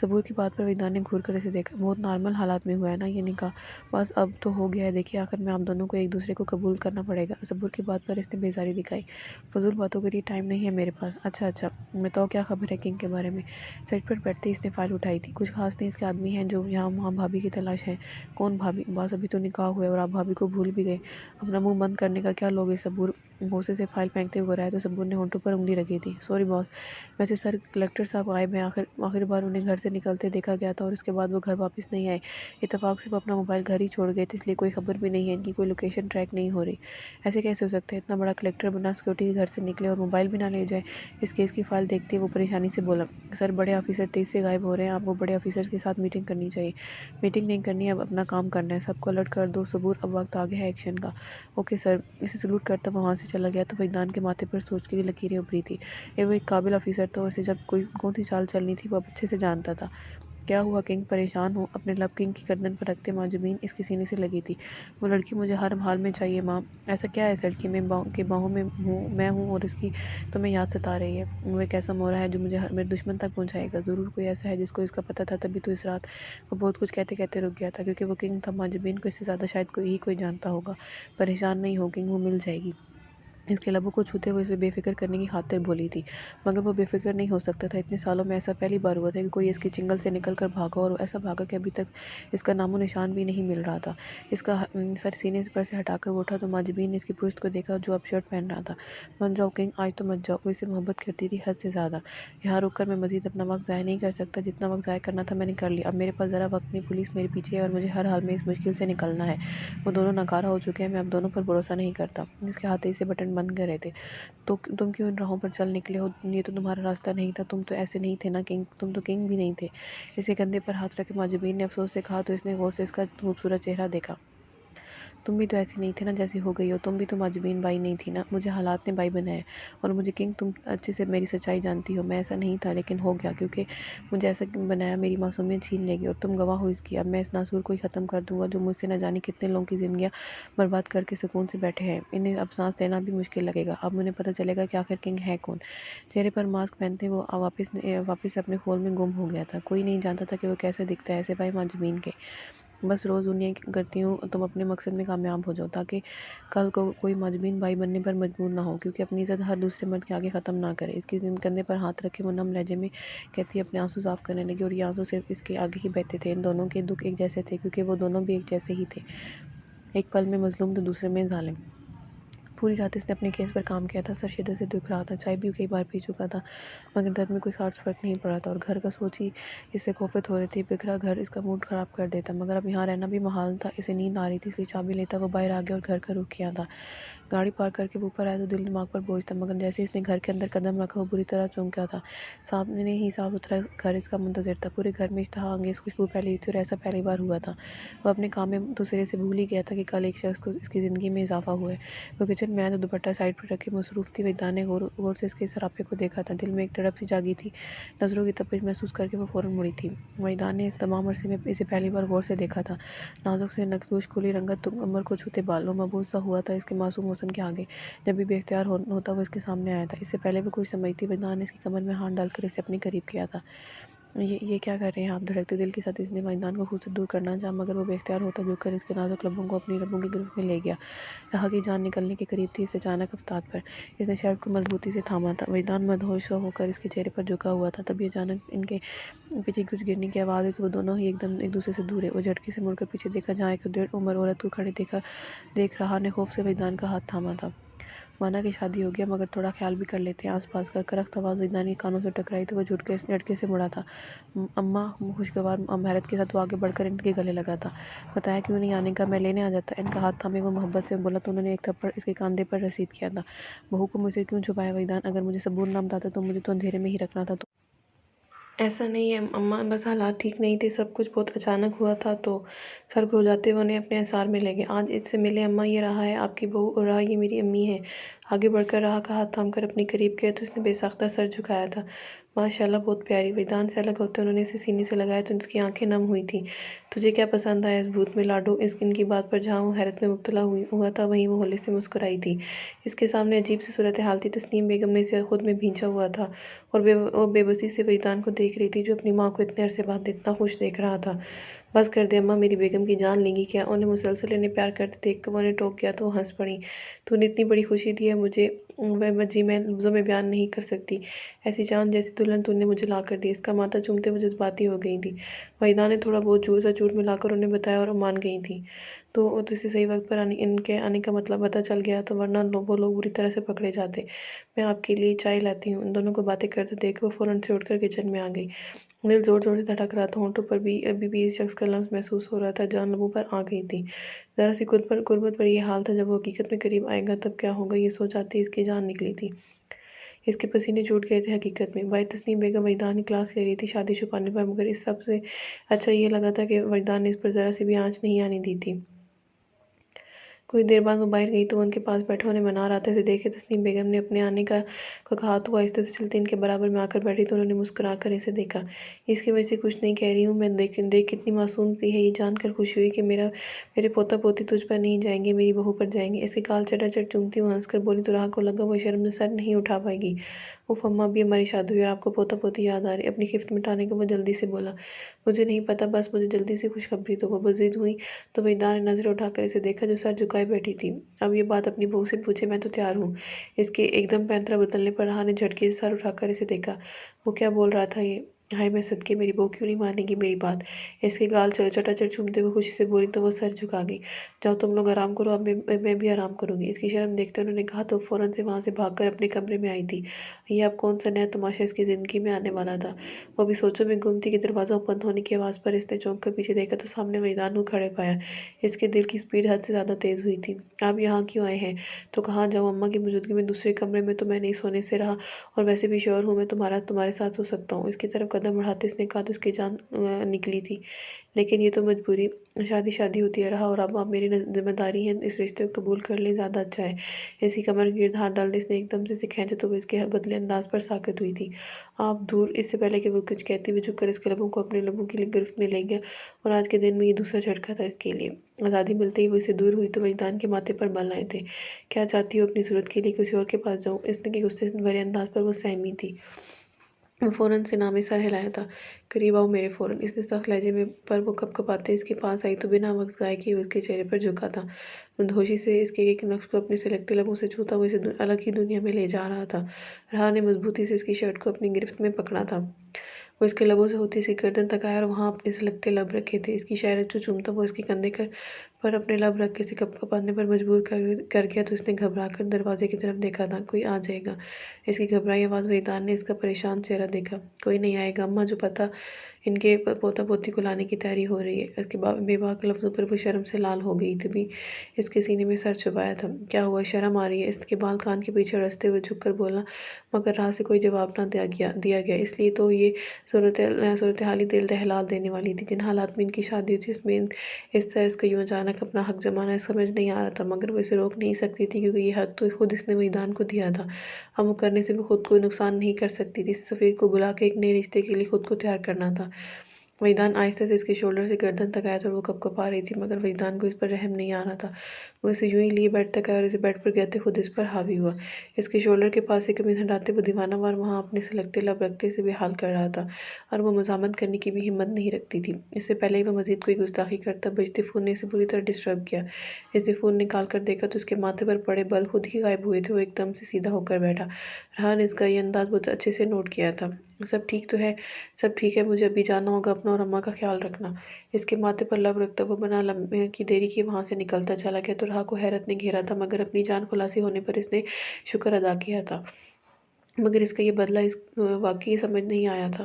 صبور کی بات پر وجدان نے گھور کر اسے دیکھا۔ بہت نارمل حالات میں ہوا ہے نا یہ نکاح، بس اب تو ہو گیا ہے، دیکھیے آخر میں آپ دونوں کو ایک دوسرے کو قبول کرنا پڑے گا۔ صبور کی بات پر اس نے بیزاری دکھائی۔ فضول باتوں کے لیے ٹائم نہیں ہے میرے پاس۔ اچھا بتاؤ کیا خبر ہے کنگ کے بارے میں؟ سیٹ پر بیٹھتے اس نے فائل اٹھائی تھی۔ کچھ خاص نہیں، اس کے آدمی ہیں جو یہاں وہاں بھابھی کی تلاش ہے۔ کون بھابھی؟ باس ابھی تو نکاح ہوا ہے اور آپ بھابھی کو بھول بھی گئے، اپنا منہ بند کرنے کا کیا لوگے؟ صبور غصے سے فائل پھینکتے ہوئے رہا تو صبور نے ہونٹوں پر انگلی رکھی تھی۔ سوری باس، ویسے سر کلکٹر صاحب غائب ہیں، آخر بار انہیں گھر سے نکلتے دیکھا گیا تھا اور اس کے بعد وہ گھر واپس نہیں آئے۔ اتفاق سے وہ اپنا موبائل گھر ہی چھوڑ گئے تھے، اس لیے کوئی خبر بھی نہیں ہے، ان کی کوئی لوکیشن ٹریک نہیں ہو رہی۔ ایسے کیسے ہو سکتا ہے؟ اتنا بڑا کلکٹر بنا سیکورٹی کے گھر سے نکلے اور موبائل بھی نہ لے جائے؟ اس کیس کی فائل دیکھتے وہ پریشانی سے بولا، سر بڑے آفیسر تیز سے غائب ہو رہے ہیں، آپ کو بڑے آفیسر کے ساتھ میٹنگ کرنی چاہیے۔ میٹنگ نہیں کرنی، اب اپنا کام کرنا ہے، سب کو الرٹ کر دو صبور، اب وقت آ گیا ہے ایکشن کا۔ اوکے سر، اسے سلوٹ کرتا وہاں سے چلا گیا تو وجدان کے ماتھے پر سوچ کے لیے لکیریں ابھری تھی۔ وہ ایک قابل آفیسر تھا اور اسے جب کون سی چال چلنی تھی وہ اب اچھے سے جانتا تھا۔ کیا ہوا کنگ؟ پریشان ہوں؟ اپنے لب کنگ کی گردن پر رکھتے معجبین اس کے سینے سے لگی تھی۔ وہ لڑکی مجھے ہر حال میں چاہیے ماں۔ ایسا کیا ہے اس لڑکی میں کہ باہوں میں میں ہوں اور اس کی تمہیں یاد ستا رہی ہے؟ وہ ایک ایسا مورا ہے جو مجھے میرے دشمن تک پہنچائے گا، ضرور کوئی ایسا ہے جس کو اس کا پتہ تھا، تبھی تو اس رات وہ بہت کچھ کہتے کہتے رک گیا تھا، کیونکہ وہ کنگ تھا۔ معجبین کو اس سے زیادہ شاید کوئی جانتا ہوگا۔ پریشان نہیں ہو کنگ، وہ مل جائے گی۔ اس کے لبوں کو چھوتے ہوئے اسے بے فکر کرنے کی خاطر بولی تھی، مگر وہ بے فکر نہیں ہو سکتا تھا۔ اتنے سالوں میں ایسا پہلی بار ہوا تھا کہ کوئی اس کی چنگل سے نکل کر بھاگا، اور ایسا بھاگا کہ ابھی تک اس کا نام و نشان بھی نہیں مل رہا تھا۔ اس کا سر سینے پر سے ہٹا کر وہ اٹھا تو معجبین نے اس کی پشت کو دیکھا جو اب شرٹ پہن رہا تھا۔ من جاؤ کنگ، آج تو مت جاؤ۔ وہ اس سے محبت کرتی تھی، حد سے زیادہ۔ یہاں رک کر میں مزید اپنا وقت ضائع نہیں کر سکتا، جتنا وقت ضائع کرنا تھا میں نے کر لیا، اب میرے پاس ذرا وقت نہیں، پولیس میرے پیچھے ہے اور مجھے ہر حال میں اس مشکل سے نکلنا ہے۔ وہ دونوں ناکارہ ہو چکے ہیں، میں اب دونوں پر بھروسہ نہیں کرتا۔ اس کے ہاتھ تیزی سے بٹن بند کر رہے تھے۔ تو تم کیوں ان راہوں پر چل نکلے ہو؟ یہ تو تمہارا راستہ نہیں تھا، تم تو ایسے نہیں تھے نا کنگ، تم تو کنگ بھی نہیں تھے۔ اس کے کندھے پر ہاتھ رکھے معجبین نے افسوس سے کہا تو اس نے غور سے اس کا خوبصورت چہرہ دیکھا۔ تم بھی تو ایسی نہیں تھے نا جیسی ہو گئی ہو، تم بھی تو معجبین بائی نہیں تھی نا، مجھے حالات نے بائی بنایا، اور مجھے کنگ تم اچھے سے میری سچائی جانتی ہو، میں ایسا نہیں تھا لیکن ہو گیا، کیونکہ مجھے ایسا بنایا میری معصومیت چھین لے گی، اور تم گواہ ہو اس کی۔ اب میں اس ناسور کو ہی ختم کر دوں گا جو مجھ سے نہ جانے کتنے لوگوں کی زندگیاں برباد کر کے سکون سے بیٹھے ہیں، انہیں اب سانس لینا بھی مشکل لگے گا۔ اب انہیں پتہ چلے گا کہ آخر کنگ ہے کون۔ چہرے پر ماسک پہنتے وہ واپس اپنے خول میں گم ہو گیا تھا۔ کوئی نہیں جانتا تھا کہ وہ کیسے دکھتا ہے، سوائے معجبین کے۔ بس روز انہیں کرتی ہوں تم اپنے مقصد میں کامیاب ہو جاؤ، تاکہ کل کو کوئی معجبین بائی بننے پر مجبور نہ ہو، کیونکہ اپنی عزت ہر دوسرے مرد کے آگے ختم نہ کرے۔ اس کے کندھے پر ہاتھ رکھے وہ نم لہجے میں کہتی اپنے آنسو صاف کرنے لگی، اور یہ آنسو صرف اس کے آگے ہی بہتے تھے۔ ان دونوں کے دکھ ایک جیسے تھے، کیونکہ وہ دونوں بھی ایک جیسے ہی تھے، ایک پل میں مظلوم تو دوسرے میں ظالم۔ پوری رات اس نے اپنے کیس پر کام کیا تھا، سر شدت سے دکھ رہا تھا، چائے بھی کئی بار پی چکا تھا، مگر درد میں کوئی خاص فرق نہیں پڑا تھا، اور گھر کا سوچ ہی اس سے کوفت ہو رہی تھی۔ بکھرا گھر اس کا موڈ خراب کر دیتا، مگر اب یہاں رہنا بھی محال تھا۔ اسے نیند آ رہی تھی، اس لیے چابی لیتا وہ باہر آ گیا اور گھر کا رخ کیا تھا۔ گاڑی پارک کر کے وہ اوپر آیا تو دل دماغ پر بوجھ تھا، مگر جیسے اس نے گھر کے اندر قدم رکھا وہ بری طرح چونکا تھا۔ سامنے ہی صاف ستھرا گھر اس کا منتظر تھا، پورے گھر میں اشتہا انگیز خوشبو پھیلی تھی، اور ایسا پہلی بار ہوا تھا۔ وہ اپنے کام میں تو سرے سے بھول ہی گیا تھا کہ کل ایک شخص کو اس کی زندگی میں اضافہ ہوا ہے۔ وہ کچن میں آیا تو دوپٹہ سائڈ پر رکھے مصروف تھی۔ وجدان نے غور سے اس کے سراپے کو دیکھا تھا، دل میں ایک تڑپ سی جاگی تھی، نظروں کی تپش محسوس کر کے وہ فوراً مڑی تھی۔ وجدان نے اس تمام عرصے میں اسے پہلی بار غور سے دیکھا تھا، نازک سے نقدوش کھلی رنگت، کمر کو چھوتے بال، وہ مبہوت سا ہوا تھا اس کے معصوم حسن کے آگے۔ جب بھی بے اختیار ہوتا وہ اس کے سامنے آیا تھا، اس سے پہلے وہ کچھ سمجھتی وجدان نے اس کی کمر میں ہاتھ ڈال کر اسے اپنے قریب کیا تھا۔ یہ کیا کر رہے ہیں آپ؟ دھڑکتے دل کے ساتھ اس نے وجدان کو خود سے دور کرنا چاہا، مگر وہ بے اختیار ہوتا جھک کر اس کے نازک لبوں کو اپنی لبوں کی گرفت میں لے گیا۔ رہا کی جان نکلنے کے قریب تھی، اس اچانک افتاد پر اس نے شرٹ کو مضبوطی سے تھاما تھا۔ وجدان مدہوش سا ہو کر اس کے چہرے پر جھکا ہوا تھا، تبھی اچانک ان کے پیچھے کچھ گرنے کی آواز ہوئی تو وہ دونوں ہی ایک دم ایک دوسرے سے دور ہوئے۔ وہ جھٹکے سے مڑ کر پیچھے دیکھا، جہاں ایک ڈیڑھ عمر عورت کو کھڑے دیکھ رہا نے خوف سے وجدان کا ہاتھ تھاما تھا۔ مانا کہ شادی ہو گیا، مگر تھوڑا خیال بھی کر لیتے ہیں آس پاس کا۔ کرخت آواز وجدان کے کانوں سے ٹکرائی تو وہ جھٹکے سے مڑا تھا۔ اماں، خوشگوار حیرت کے ساتھ وہ آگے بڑھ کر ان کے گلے لگا تھا۔ بتایا کیوں نہیں آنے کا، میں لینے آ جاتا۔ ان کا ہاتھ تھامے وہ محبت سے بولا تو انہوں نے ایک تھپڑ اس کے کاندھے پر رسید کیا تھا۔ بہو کو مجھ سے کیوں چھپایا وجدان؟ اگر مجھے صبور نہ بتاتا تو مجھے تو اندھیرے میں ہی رکھنا تھا۔ تو ایسا نہیں ہے اماں، بس حالات ٹھیک نہیں تھے، سب کچھ بہت اچانک ہوا تھا، تو سر کھو جاتے ہوئے انہیں اپنے اثار میں لے گئے۔ آج اس سے ملے اماں، یہ رہا ہے آپ کی بہو اور رہا یہ میری امی ہے۔ آگے بڑھ کر رہا کا ہاتھ تھام کر اپنے قریب گیا تو اس نے بے ساختہ سر جھکایا تھا۔ ماشاءاللہ بہت پیاری۔ وجدان سے الگ ہوتے انہوں نے اسے سینے سے لگایا تو اس کی آنکھیں نم ہوئی تھیں۔ تجھے کیا پسند آیا اس بھوت میں لاڈو؟ ان کی بات پر جہاں وہ حیرت میں مبتلا ہوا تھا وہیں وہ ہولے سے مسکرائی تھی۔ اس کے سامنے عجیب سی صورتحال تھی۔ تسنیم بیگم نے اسے خود میں بھینچا ہوا تھا اور بے بسی سے وجدان کو دیکھ رہی تھی جو اپنی ماں کو اتنے عرصے بعد اتنا خوش دیکھ رہا تھا۔ بس کر دے اماں، میری بیگم کی جان لیں گی کیا؟ انہیں مسلسل انہیں پیار کرتے دیکھ کر وہ انہیں ٹوک گیا تو وہ ہنس پڑی۔ تو نے اتنی بڑی خوشی دی ہے مجھے وہ جی میں لفظوں میں بیان نہیں کر سکتی۔ ایسی چاند جیسی دلہن تو نے مجھے لا کر دی۔ اس کا ماتھا چومتے وہ جذباتی ہو گئی تھی۔ وحیدہ نے تھوڑا بہت جھوٹ ملا کر انہیں بتایا اور وہ مان گئی تھیں۔ تو اسے صحیح وقت پر ان کے آنے کا مطلب پتہ چل گیا تو ورنہ وہ لوگ بری طرح سے پکڑے جاتے۔ میں آپ کے لیے چائے لاتی ہوں۔ ان دونوں کو باتیں کرتے دیکھ وہ فوراً سے اٹھ کر کچن میں آ گئی۔ دل زور زور سے دھڑک رہا تھا، ہونٹوں پر بھی ابھی بھی اس شخص کا لمس محسوس ہو رہا تھا، جان لبوں پر آ گئی تھی۔ ذرا سی قربت پر یہ حال تھا، جب وہ حقیقت میں قریب آئے گا تب کیا ہوگا یہ سوچ آتے اس کی جان نکلی تھی۔ اس کے پسینے چھوٹ گئے تھے حقیقت میں۔ بھائی تسنیم بیگم وجدان کی کلاس لے رہی تھی شادی چھپانے پر، مگر اس سب سے اچھا یہ لگا تھا کہ وجدان نے اس پر ذرا سی بھی آنچ نہیں آنے دی تھی۔ کچھ دیر بعد وہ باہر گئی تو وہ ان کے پاس بیٹھے انہیں منا رہا تھا۔ اسے دیکھ کے تسنیم بیگم نے اپنے آنے کا کہا تو وہ آہستہ سے چلتی ان کے برابر میں آ کر بیٹھی تو انہوں نے مسکرا کر اسے دیکھا۔ اس کی وجہ سے کچھ نہیں کہہ رہی ہوں میں، دیکھ کتنی معصوم سی ہے، یہ جان کر خوشی ہوئی کہ میرے پوتا پوتی تجھ پر نہیں جائیں گے، میری بہو پر جائیں گے۔ اس کے گال چٹا چٹ چومتی وہ ہنس کر بولی تو راہ کو لگا وہ شرم سے سر نہیں اٹھا پائے گی۔ اف اماں، ابھی ہماری شادی ہوئی اور آپ کو پوتا پوتی یاد آ رہے؟ اپنی خفت مٹانے کو وہ جلدی سے بولا۔ مجھے نہیں پتا، بس مجھے جلدی سے خوشخبری دو۔ وہ بضد ہوئی تو وجدان نے نظریں اٹھا کر اسے دیکھا جو سر جھکائے بیٹھی تھی۔ اب یہ بات اپنی بہو سے پوچھے، میں تو تیار ہوں۔ اس کے ایک دم پینترا بدلنے پر رہا نے جھٹکے سے سر اٹھا کر اسے دیکھا۔ وہ کیا بول رہا تھا یہ؟ ہائے میں صدقے، میری بہو کیوں نہیں مانے گی میری بات؟ اس کے گال چٹا چٹ چومتے ہوئے خوشی سے بولی تو وہ سر جھکا گئی۔ جاؤ تم لوگ آرام کرو، اب میں بھی آرام کروں گی۔ اس کی شرم دیکھتے انہوں نے کہا تو فوراً سے وہاں سے بھاگ کر اپنے کمرے میں آئی تھی۔ یہ اب کون سا نیا تماشا اس کی زندگی میں آنے والا تھا؟ وہ بھی سوچوں میں گم تھی کہ دروازہ بند ہونے کی آواز پر اس نے چونک کر پیچھے دیکھا تو سامنے وجدان کو کھڑے پایا۔ اس کے دل کی سپیڈ حد سے زیادہ تیز ہوئی تھی۔ آپ یہاں کیوں آئے ہیں؟ تو کہاں جاؤں اماں کی موجودگی میں دوسرے کمرے میں تو میں نہیں سونے سے رہا، اور ویسے بھی شور ہوں میں تمہارے ساتھ سو سکتا ہوں۔ اس کی طرف قدم بڑھاتے اس نے کہا تو اس کی جان نکلی تھی، لیکن یہ تو مجبوری، شادی ہوتی ہے رہا اور اب آپ میری ذمہ داری ہے، اس رشتے کو قبول کر لیں، زیادہ اچھا ہے۔ اس کی کمر گرد ہاتھ ڈالنے اس نے ایک دم سے کھینچا تو وہ اس کے بدلے انداز پر ساکت ہوئی تھی۔ آپ دور۔ اس سے پہلے کہ وہ کچھ کہتی وہ جھک کر اس کے لبوں کو اپنے لبوں کی گرفت میں لے گیا، اور آج کے دن میں یہ دوسرا جھٹکا تھا اس کے لیے۔ آزادی ملتے ہی وہ اسے دور ہوئی تو وجدان کے ماتھے پر بل آئے تھے۔ کیا چاہتی ہو؟ اپنی ضرورت کے لیے کسی اور کے پاس جاؤں؟ اس نے غصے بھرے انداز پر وہ سہمی تھی۔ وہ فوراً سے نامے سر ہلایا تھا۔ قریب آؤ میرے فوراً۔ اس نے سخت لہجے میں پر وہ کپ کپاتے اس کے پاس آئی تو بنا وقت ضائع کیے وہ اس کے چہرے پر جھکا تھا۔ مدہوشی سے اس کے ایک نقش کو اپنے سلگتے لبوں سے چھوتا وہ اسے الگ ہی دنیا میں لے جا رہا تھا۔ رہا نے مضبوطی سے اس کی شرٹ کو اپنی گرفت میں پکڑا تھا۔ وہ اس کے لبوں سے ہوتی اس کی گردن تک آیا اور وہاں اپنے سلگتے لب رکھے تھے۔ اس کی شہرت جو چومتا وہ اس کے کندھے پر اپنے لب رکھ کے اسے کپ کپانے پر مجبور کر گیا تو اس نے گھبرا کر دروازے کی طرف دیکھا تھا، کوئی آ جائے گا۔ اس کی گھبرائی آواز وحیدان نے اس کا پریشان چہرہ دیکھا۔ کوئی نہیں آئے گا اماں، جو پتہ ان کے پوتا پوتی کو لانے کی تیاری ہو رہی ہے۔ اس کے بے باک لفظوں پر وہ شرم سے لال ہو گئی تھی، اس کے سینے میں سر چھپایا تھا۔ کیا ہوا؟ شرم آ رہی ہے؟ اس کے بال کان کے پیچھے اڑستے ہوئے جھک کر بولا، مگر راہ سے کوئی جواب نہ دیا گیا۔ اس لیے تو یہ صورتحال ہی دل دہلا دینے والی تھی۔ جن حالات میں ان کی شادی ہوئی تھی اس میں اس طرح اس کا یوں اچانک اپنا حق جمانا سمجھ نہیں آ رہا تھا، مگر وہ اسے روک نہیں سکتی تھی کیونکہ یہ حق تو خود اس نے وجدان کو دیا تھا۔ اب وہ کرنے سے وہ خود کو نقصان نہیں کر سکتی تھی۔ اس سفیر کو بلا کے ایک نئے رشتے کے لیے خود کو تیار کرنا تھا۔ وجدان آہستہ سے اس کے شولڈر سے گردن تک آیا تھا اور وہ کپ کپا رہی تھی، مگر وجدان کو اس پر رحم نہیں آ رہا تھا۔ وہ اسے یوں ہی لیے بیڈ تک آیا اور اسے بیڈ پر گرتے خود اس پر حاوی ہوا۔ اس کے شولڈر کے پاس سے قمیض ہٹاتے وہ دیوانہ وار وہاں اپنے سلگتے لب رکھتے اسے بے حال کر رہا تھا، اور وہ مزاحمت کرنے کی بھی ہمت نہیں رکھتی تھی۔ اس سے پہلے ہی وہ مزید کوئی گستاخی کرتا، بجتے فون نے اسے بری طرح ڈسٹرب کیا۔ اس نے فون نکال کر دیکھا تو اس کے ماتھے پر پڑے بل خود ہی غائب ہوئے تھے۔ وہ ایک دم سے سیدھا ہو کر بیٹھا۔ رہا نے اس کا یہ انداز بہت اچھے سے نوٹ کیا تھا۔ سب ٹھیک تو ہے؟ سب ٹھیک ہے، مجھے ابھی جانا ہوگا، اپنا اور اماں کا خیال رکھنا۔ اس کے ماتھے پر لب رکھتا وہ بنا لمحے کی دیری کیے وہاں سے نکلتا چلا گیا تو رہا کو حیرت نے گھیرا تھا، مگر اپنی جان خلاصی ہونے پر اس نے شکر ادا کیا تھا، مگر اس کا یہ بدلہ واقعی سمجھ نہیں آیا تھا۔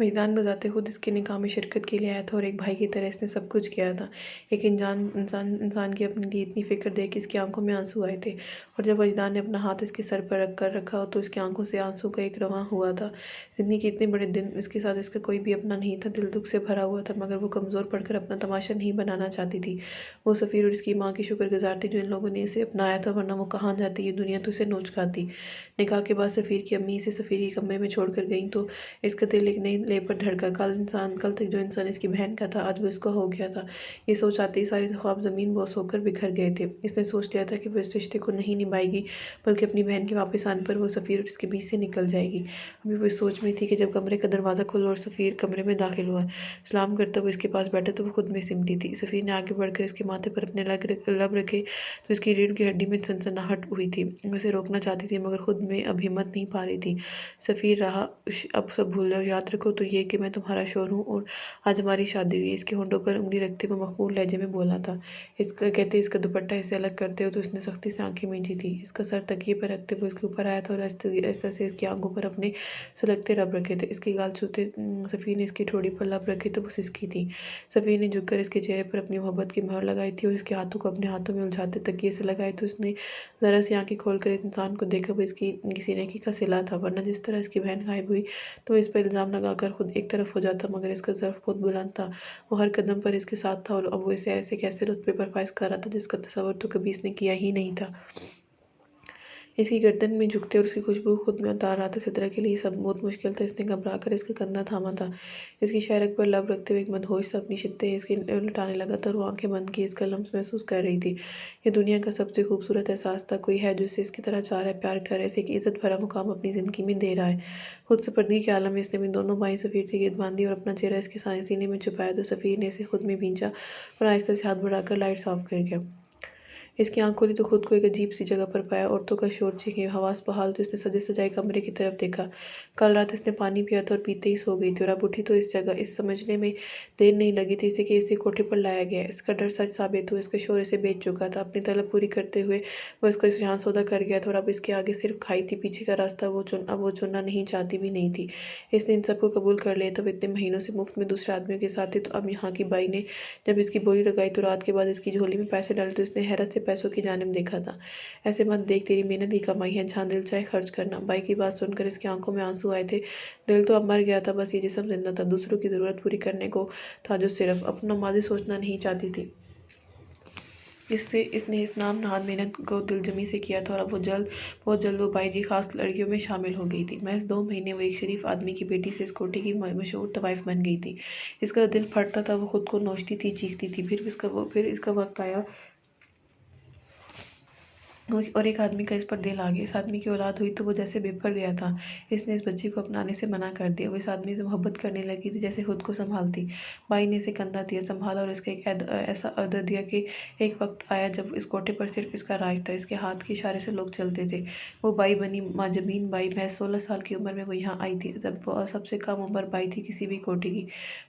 وجدان بذات خود اس کے نکاح میں شرکت کے لیے آیا تھا اور ایک بھائی کی طرح اس نے سب کچھ کیا تھا۔ ایک انسان کی اپنے لیے اتنی فکر دیکھ کے اس کی آنکھوں میں آنسو آئے تھے، اور جب وجدان نے اپنا ہاتھ اس کے سر پر رکھا تو اس کی آنکھوں سے آنسو کا ایک رواں ہوا تھا۔ زندگی کے اتنے بڑے دن اس کے ساتھ اس کا کوئی بھی اپنا نہیں تھا، دل دکھ سے بھرا ہوا تھا، مگر وہ کمزور پڑ کر اپنا تماشا نہیں بنانا چاہتی تھی۔ وہ سفیر اور اس کی ماں کی شکر گزار تھی جو ان لوگوں نے اسے اپنایا تھا، ورنہ وہ کہاں جاتی، یہ دنیا تو اسے نوچ کھاتی۔ نکاح کے بعد سفیر کی امی اسے سفیر کے کمرے میں چھوڑ کر گئیں تو اس کا دل ایک نئی لے پر دھڑکا۔ کل تک جو انسان اس کی بہن کا تھا آج وہ اس کا ہو گیا تھا۔ یہ سوچ آتے ہی سارے خواب زمین بوس ہو کر بکھر گئے تھے۔ اس نے سوچ لیا تھا کہ وہ اس رشتے کو نہیں نبھائے گی، بلکہ اپنی بہن کے واپس آنے پر وہ سفیر اور اس کے بیچ سے نکل جائے گی۔ ابھی وہ اس سوچ میں تھی کہ جب کمرے کا دروازہ کھلا اور سفیر کمرے میں داخل ہوا۔ سلام کرتا وہ اس کے پاس بیٹھا تو وہ خود میں سمٹی تھی۔ سفیر نے آگے بڑھ کر اس کے ماتھے پر اپنے لب رکھے تو اس کی ریڑھ کی ہڈی میں سنسناہٹ ہوئی تھی۔ وہ اسے روکنا چاہتی تھی مگر خود میں اب ہمت نہیں پا رہی تھی۔ سفیر رہا، اب سب بھول جاؤ، یاد رکھو تو یہ کہ میں تمہارا شوہر ہوں اور آج ہماری شادی ہوئی ہے۔ اس کے ہونٹوں پر انگلی رکھتے وہ مخمور لہجے میں بولا تھا۔ کہتے اس کا دوپٹہ اسے الگ کرتے ہو تو اس نے سختی سے آنکھیں مینچی تھی۔ اس کا سر تکیے پر رکھتے وہ اس کے اوپر آیا تھا اور آہستہ سے اس کی آنکھوں پر اپنے سلگتے لب رکھے تھے۔ اس کے گال چھوتے سفیر نے اس کی ٹھوڑی پر لب رکھے تو وہ سسکی تھی۔ سفیر نے جھک کر اس کے چہرے پر اپنی محبت کی مہر لگائی تھی اور اس کے ہاتھوں کو اپنے ہاتھوں میں الجھاتے تکیے سے لگائے تو اس نے ذرا سی آنکھیں کھول کر اس انسان کو دیکھا۔ وہ اس کی کسی نیکی کا صلہ تھا، ورنہ جس طرح اس کی بہن غائب ہوئی تو وہ اس پر الزام لگا کر خود ایک طرف ہو جاتا، مگر اس کا ظرف بہت بلند تھا۔ وہ ہر قدم پر اس کے ساتھ تھا اور اب وہ اسے ایسے کیسے رتبے پر فائز کر رہا تھا جس کا تصور تو کبھی اس نے کیا ہی نہیں تھا۔ اس کی گردن میں جھکتے اور اس کی خوشبو خود میں اتار رہا تھا سدرا کے لیے سب بہت مشکل تھا۔ اس نے گھبرا کر اس کا کندھا تھاما تھا۔ اس کی شہرک پر لب رکھتے ہوئے ایک مدہوش سا اپنی شقیں اس کی لٹانے لگا تھا اور وہ آنکھیں بند کیے اس کا لمس محسوس کر رہی تھی۔ یہ دنیا کا سب سے خوبصورت احساس تھا، کوئی ہے جو اسے اس کی طرح چاہ رہا ہے، پیار کر رہا ہے، اسے ایک عزت بھرا مقام اپنی زندگی میں دے رہا ہے۔ خود سپردگی کے عالم میں اس نے اپنی دونوں بائیں سفیر کے گرد باندھی اور اپنا چہرہ اس کے سینے میں چھپایا تو سفیر نے اسے خود میں بھینچا اور آہستہ سے ہاتھ بڑھا کر لائٹس آف کر گیا۔ اس کی آنکھ کھلی تو خود کو ایک عجیب سی جگہ پر پایا، عورتوں کا شور، چیخیں، حواس بحال تو اس نے سجے سجائے کمرے کی طرف دیکھا۔ کل رات اس نے پانی پیا تھا اور پیتے ہی سو گئی تھی اور اب اٹھی تو اس جگہ اس سمجھنے میں دیر نہیں لگی تھی اسے کہ اسے کوٹھے پر لایا گیا ہے۔ اس کا ڈر سچ ثابت ہوا، اس کا شوہر اسے بیچ چکا تھا۔ اپنی طلب پوری کرتے ہوئے وہ اس کا جان سودا کر گیا تھا اور اب اس کے آگے صرف کھائی تھی، پیچھے کا راستہ اب وہ چننا نہیں چاہتی بھی نہیں تھی۔ اس نے ان سب کو قبول کر لیا تھا۔ وہ اتنے مہینوں سے مفت میں دوسرے آدمیوں کے ساتھ تھی تو اب یہاں کی بائی نے جب اس کی بولی لگائی تو رات کے بعد اس کی جھولی میں پیسے ڈالے تو اس نے حیرت سے پیسوں کی جانب دیکھا تھا۔ ایسے مت دیکھ، تیری محنت کی کمائی ہے، جہاں دل چاہے خرچ کرنا۔ بائی کی بات سن کر اس کی آنکھوں میں آنسو آئے تھے۔ دل تو اب مر گیا تھا، بس یہ جسم زندہ تھا، دوسروں کی ضرورت پوری کرنے کو تھا جو صرف اپنا ماضی سوچنا نہیں چاہتی تھی۔ اس نے اس نام نہاد محنت کو دل جمی سے کیا تھا اور اب بہت جلد وہ بائی جی خاص لڑکیوں میں شامل ہو گئی تھی۔ محض 2 مہینے وہ ایک شریف آدمی کی بیٹی سے اس کوٹھی کی مشہور طوائف بن گئی تھی۔ اس کا دل پھٹتا تھا، وہ خود کو نوچتی تھی، چیختی تھی۔ پھر اس کا وقت آیا اور ایک آدمی کا اس پر دل آ گیا۔ اس آدمی کی اولاد ہوئی تو وہ جیسے بپھر گیا تھا۔ اس نے اس بچی کو اپنانے سے منع کر دیا۔ وہ اس آدمی سے محبت کرنے لگی تھی جیسے خود کو سنبھالتی۔ بائی نے اسے کندھا دیا، سنبھالا اور اس کا ایک ایسا عہدہ دیا کہ ایک وقت آیا جب اس کوٹھے پر صرف اس کا راج تھا، اس کے ہاتھ کے اشارے سے لوگ چلتے تھے۔ وہ بائی بنی ماجبین بائی۔ محض 16 سال کی عمر میں وہ یہاں آئی تھی، جب وہ سب سے کم عمر بائی تھی کسی بھی کوٹھی کی۔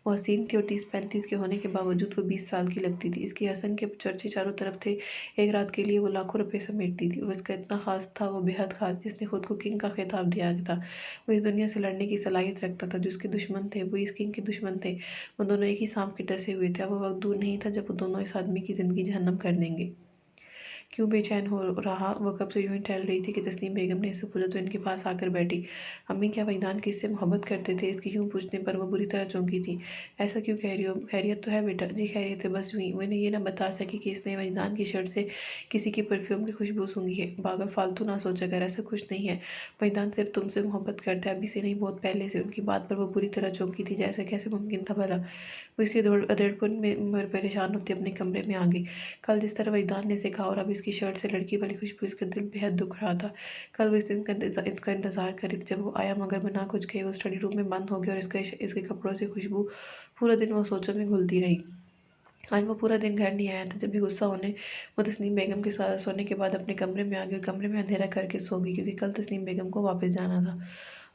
وہ حسین تھی اور 30-35 کے ہونے کے باوجود وہ 20 سال کی لگتی تھی۔ اس کے حسن کے چرچے چاروں طرف تھے۔ ایک رات کے لیے وہ لاکھوں روپے سمیٹتی تھی۔ وہ اس کا اتنا خاص تھا، وہ بے حد خاص، جس نے خود کو کنگ کا خطاب دیا تھا۔ وہ اس دنیا سے لڑنے کی صلاحیت رکھتا تھا۔ جو اس کے دشمن تھے وہ اس کنگ کے دشمن تھے۔ وہ دونوں ایک ہی سانپ کے ڈسے ہوئے تھے۔ اب وہ وقت دور نہیں تھا جب وہ دونوں اس آدمی کی زندگی جہنم کر دیں گے۔ کیوں بے چین ہو رہا، وہ کب سے یوں ہی ٹہل رہی تھی کہ تسنیم بیگم نے اس سے پوچھا تو ان کے پاس آ کر بیٹھی۔ امی کیا وجدان کس سے محبت کرتے تھے؟ اس کے یوں پوچھنے پر وہ بری طرح چونکی تھی۔ ایسا کیوں کہہ رہی ہو؟ خیریت تو ہے بیٹا؟ جی خیریت ہے، بس یوں ہی۔ وہ انہیں یہ نہ بتا سکی کہ اس نے وجدان کی شرٹ سے کسی کی پرفیوم کی خوشبو سونگھی ہے۔ پاگل، فالتو نہ سوچا کر، ایسا کچھ نہیں ہے۔ وجدان صرف تم سے محبت کرتا ہے، ابھی سے نہیں، بہت پہلے سے۔ ان کی بات پر وہ بری طرح چونکی تھی، جیسا کیسے ممکن تھا بھلا؟ وہ اسی ادھیڑپن میں پریشان ہوتی اپنے کمرے میں آ گئی۔ کل جس طرح وجدان نے اسے کہا اور اب اس کی شرٹ سے لڑکی والی خوشبو، اس کا دل بے حد دکھ رہا تھا۔ کل وہ اس دن کا انتظار کر رہی تھی جب وہ آیا، مگر بنا کچھ کہے وہ اسٹڈی روم میں بند ہو گیا اور اس کے کپڑوں سے خوشبو پورا دن وہ سوچوں میں گھلتی رہی۔ آج وہ پورا دن گھر نہیں آیا تھا۔ جب بھی غصہ ہونے وہ تسنیم بیگم کے سونے کے بعد اپنے کمرے میں آ گئی اور کمرے میں اندھیرا کر کے سو گئی، کیونکہ کل تسنیم بیگم کو واپس جانا تھا۔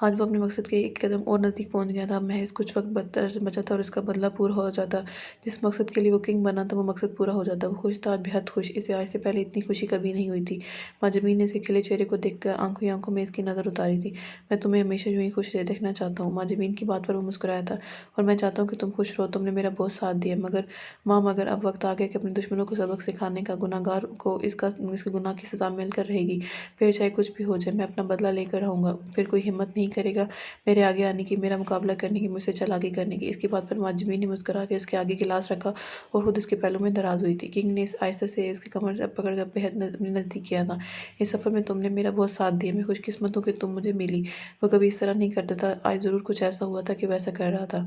آج وہ اپنے مقصد کے ایک قدم اور نزدیک پہنچ گیا تھا۔ محض کچھ وقت بچا تھا اور اس کا بدلہ پورا ہو جاتا۔ جس مقصد کے لیے وہ کنگ بنا تھا وہ مقصد پورا ہو جاتا۔ وہ خوش تھا، آج بےحد خوش۔ اسے آج سے پہلے اتنی خوشی کبھی نہیں ہوئی تھی۔ ماں جمین نے اس کے کھلے چہرے کو دیکھ کر آنکھوں ہی آنکھوں میں اس کی نظر اتاری تھی۔ میں تمہیں ہمیشہ یوں ہی خوش دیکھنا چاہتا ہوں۔ ماں جمین کی بات پر وہ مسکرایا تھا۔ اور میں چاہتا ہوں کہ تم خوش رہو۔ تم نے میرا بہت ساتھ دیا مگر اب وقت آ گیا کہ اپنے دشمنوں کو سبق سکھانے کا۔ گناہ گار کو اس کے گناہ کی سزا مل کر رہے گی، پھر چاہے کچھ بھی ہو جائے۔ میں اپنا بدلہ لے کر رہوں گا۔ پھر کوئی ہمت نہیں کرے گا میرے آگے آنے کی، میرا مقابلہ کرنے کی، مجھ سے چالاکی کرنے کی۔ اس کی بات پر ماں جمین نے مسکرا کے اس کے آگے گلاس رکھا اور خود اس کے پہلو میں دراز ہوئی تھی۔ کنگ نے آہستہ سے اس کی کمر پکڑ کر بہت اپنے نزدیک کیا تھا۔ اس سفر میں تم نے میرا بہت ساتھ دیا۔ میں خوش قسمت ہوں کہ تم مجھے ملی۔ وہ کبھی اس طرح نہیں کرتا تھا، آج ضرور کچھ ایسا ہوا تھا کہ وہ ایسا کر رہا تھا۔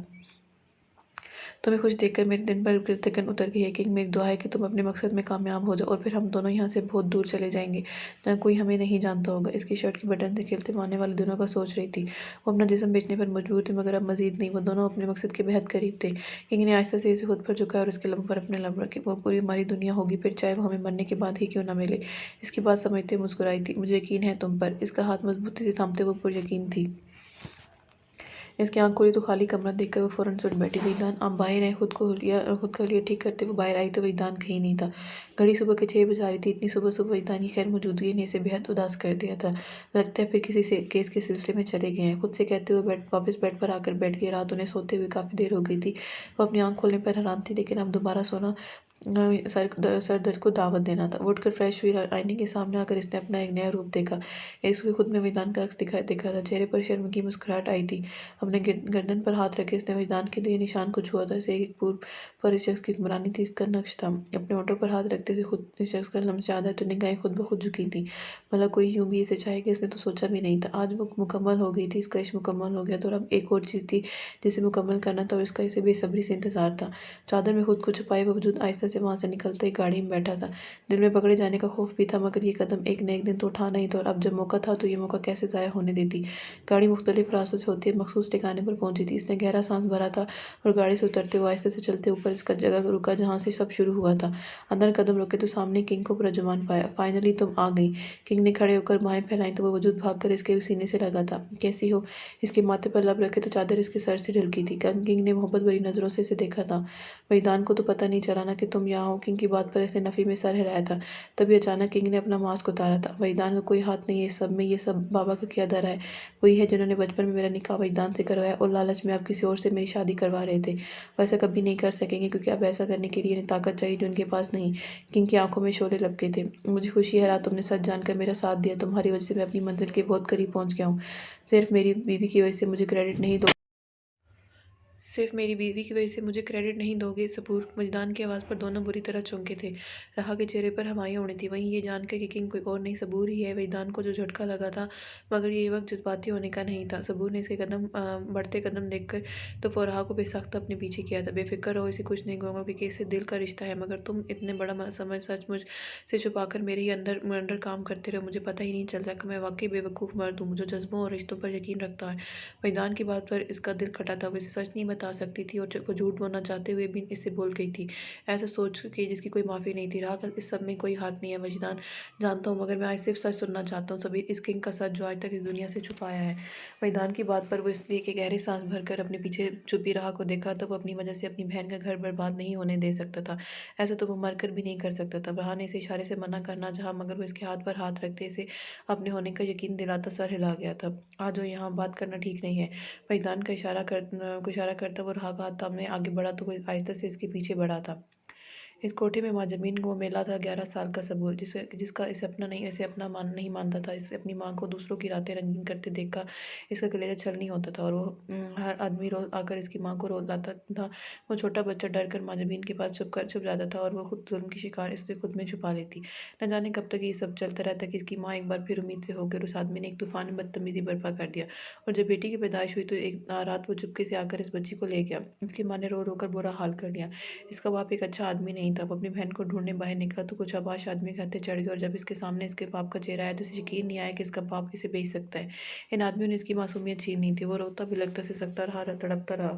تمہیں خوش دیکھ کر میرے دل پر تکن اتر گئی ہے کنگ۔ میری دعا ہے کہ تم اپنے مقصد میں کامیاب ہو جاؤ اور پھر ہم دونوں یہاں سے بہت دور چلے جائیں گے جہاں کوئی ہمیں نہیں جانتا ہوگا۔ اس کی شرٹ کے بٹن سے کھلتے وہ آنے والے دنوں کا سوچ رہی تھی۔ وہ اپنا جسم بیچنے پر مجبور تھے مگر اب مزید نہیں۔ وہ دونوں اپنے مقصد کے بہت قریب تھے۔ کنگ نے آہستہ سے اسے خود پر جھکایا اور اس کے لبوں پر اپنے لب رکھے۔ وہ پوری ہماری دنیا ہوگی، پھر چاہے وہ ہمیں مرنے کے بعد ہی کیوں نہ ملے۔ اس کی بات سمجھتے مسکرائی تھی۔ مجھے یقین ہے تم پر۔ اس کا ہاتھ مضبوطی سے تھامتے وہ پر یقین تھی۔ اس کی آنکھ کھلی تو خالی کمرہ دیکھ کر وہ فوراً سے اٹھ بیٹھی۔ وجدان آپ باہر ہیں۔ خود کا حلیہ ٹھیک کرتے وہ باہر آئی تو وجدان کہیں نہیں تھا۔ گھڑی صبح کے 6 بجا رہی تھی۔ اتنی صبح وجدان کی خیر موجودگی نے اسے بہت اداس کر دیا تھا۔ لگتا ہے پھر کسی کیس کے سلسلے میں چلے گئے ہیں، خود سے کہتے ہوئے واپس بیڈ پر آ کر بیٹھ گئی۔ رات انہیں سوتے ہوئے کافی دیر ہو گئی تھی۔ وہ اپنی آنکھ کھولنے پر حیران تھی، لیکن اب دوبارہ سونا سر درد کو دعوت دینا تھا۔ وہ اٹھ کر فریش ہوئی۔ آئینے کے سامنے آ کر اس نے اپنا ایک نیا روپ دیکھا۔ اس کے خود میں وجدان کا عکس دیکھا تھا۔ چہرے پر شرمندگی مسکراہٹ آئی تھی۔ اپنے گردن پر ہاتھ رکھے اس نے وجدان کے لیے نشان کو چھوا تھا۔ اسے ایک پر اس شخص کی حکمرانی تھی، اس کا نقش تھا۔ اپنے ہونٹوں پر ہاتھ رکھتے ہوئے خود اس شخص کا لمسیادہ تو نگاہیں خود بخود جھکی تھیں۔ بھلا کوئی یوں بھی اسے چاہے گا؟ اس نے تو سوچا بھی نہیں تھا۔ آج وہ مکمل ہو گئی تھی، اس کا عشق مکمل ہو گیا تھا اور اب ایک اور چیز تھی جسے مکمل کرنا تھا اور اس کا اسے بے صبری سے انتظار تھا۔ چادر میں خود کو چھپائے باوجود آہستہ سے وہاں سے نکلتا ایک گاڑی میں بیٹھا تھا۔ دل میں پکڑے جانے کا خوف بھی تھا مگر یہ قدم ایک نہ ایک دن تو اٹھانا ہی تھا اور اب جب موقع تھا تو یہ موقع کیسے ضائع ہونے دیتی۔ گاڑی مختلف راستوں سے ہوتی مخصوص ٹھکانے پر پہنچی تھی۔ اس نے گہرا سانس بھرا تھا اور گاڑی سے اترتے ہوئے آہستہ سے چلتے اوپر اس کا جگہ رکا جہاں سے سب شروع ہوا تھا۔ اندر قدم رکھے تو سامنے کنگ کو پرجمان پایا۔ فائنلی تم آ گئی۔ کنگ نے کھڑے ہو کر بائیں پھیلائیں تو وہ وجود بھاگ کر اس کے سینے سے لگا تھا۔ کیسی ہو؟ اس کے ماتھے پر لب رکھے تو چادر اس کے سر سے ڈھلکی تھی۔ کنگ نے محبت بھری نظروں سے اسے دیکھا تھا۔ وجدان کو تو پتہ نہیں چلا نا کہ تم یہاں ہو۔ کنگ کی بات پر اس نے نفی میں سر ہلایا تھا۔ تبھی اچانک کنگ نے اپنا ماسک اتارا تھا۔ وجدان کا کوئی ہاتھ نہیں ہے اس سب میں، یہ سب بابا کا کیا دھرا ہے۔ وہی ہے جنہوں نے بچپن میں میرا نکاح وجدان سے کروایا اور لالچ میں اب کسی اور سے میری شادی کروا رہے تھے۔ وہ ایسا کبھی نہیں کر سکیں گے کیونکہ اب ایسا کرنے کے لیے انہیں طاقت چاہیے جو ان کے پاس نہیں۔ کنگ کی آنکھوں میں شعلے لپکے تھے۔ مجھے خوشی ہے رات تم نے سچ جان کر میرا ساتھ دیا۔ تمہاری وجہ سے میں اپنی منزل کے بہت قریب پہنچ گیا ہوں۔ صرف میری بیوی کی وجہ سے مجھے کریڈٹ نہیں دو گے صبور؟ وجدان کی آواز پر دونوں بری طرح چونکے تھے۔ رہا کے چہرے پر ہوائیں اڑی تھیں۔ وہیں یہ جان کر کہ کنگ کوئی اور نہیں صبور ہی ہے، وجدان کو جو جھٹکا لگا تھا مگر یہ وقت جذباتی ہونے کا نہیں تھا۔ صبور نے اس کے بڑھتے قدم دیکھ کر تو فورہا کو بے ساختہ اپنے پیچھے کیا تھا۔ بے فکر رہو، اسے کچھ نہیں کہوں گا کیونکہ اس سے دل کا رشتہ ہے، مگر تم اتنے بڑا سچ مجھ سے چھپا کر میرے ہی انڈر کام کرتے رہے، مجھے پتہ ہی نہیں چلتا کہ میں واقعی بے وقوف مرد ہوں جو جذبوں اور رشتوں پر یقین رکھتا ہے۔ وجدان کی بات پر اس کا دل پھٹا تھا۔ وہ اسے سچ نہیں بتا سکتی تھی اور وہ جھوٹ بولنا چاہتے ہوئے بھی اس سے بول گئی تھی، ایسا سوچ کے جس کی کوئی معافی نہیں تھی۔ رہا اس سب میں کوئی ہاتھ نہیں ہے وجدان، جانتا ہوں، مگر میں آج صرف سچ سننا چاہتا ہوں، سبھی اس کنگ کا سچ جو آج تک اس دنیا سے چھپایا ہے۔ وجدان کی بات پر وہ اس لیے کہ گہری سانس بھر کر اپنے پیچھے چھپی رہا کو دیکھا تو وہ اپنی وجہ سے اپنی بہن کا گھر برباد نہیں ہونے دے سکتا تھا۔ ایسا تو وہ مر کر بھی نہیں کر سکتا تھا۔ رہا نے اسے اشارے سے منع کرنا چاہا مگر وہ اس کے ہاتھ پر ہاتھ رکھتے اسے اپنے ہونے کا یقین دلاتا سر ہلا گیا تھا۔ آ جاؤ، یہاں بات کرنا ٹھیک نہیں ہے۔ وجدان کا اشارہ کرتا وہ رہا کا ہاتھ تھامنے آگے بڑھا تو وہ آہستہ سے اس کے پیچھے بڑھا تھا۔ اس کوٹھے میں ماں جمین کو وہ ملا تھا 11 سال کا صبور، جس کا اسے اپنا نہیں مانتا تھا۔ اسے اپنی ماں کو دوسروں کی راتیں رنگین کرتے دیکھ کر اس کا کلیجہ چھل نہیں ہوتا تھا اور وہ ہر آدمی روز آ کر اس کی ماں کو روز لاتا تھا۔ وہ چھوٹا بچہ ڈر کر ماں جمین کے پاس چھپ جاتا تھا اور وہ خود ظلم کی شکار اس سے خود میں چھپا لیتی۔ نہ جانے کب تک یہ سب چلتا رہتا کہ اس کی ماں ایک بار پھر امید سے ہو گئی اور اس آدمی نے ایک طوفان میں بدتمیزی برپا کر دیا اور جب بیٹی کی پیدائش ہوئی تو ایک رات وہ چپکے سے آ کر اس بچی کو لے گیا۔ اس کی ماں نے رو رو کر برا حال کر لیا۔ اس کا باپ ایک اچھا آدمی نہیں تھا۔ وہ اپنی بہن کو ڈھونڈنے باہر نکلا تو کچھ آباش آدمی کے ہتھے چڑھ گئے اور جب اس کے سامنے اس کے باپ کا چہرہ آیا تو اسے یقین نہیں آیا کہ اس کا باپ اسے بیچ سکتا ہے۔ ان آدمیوں نے اس کی معصومیت چھین لی تھی۔ وہ روتا بلکتا سسکتا رہا، تڑپتا رہا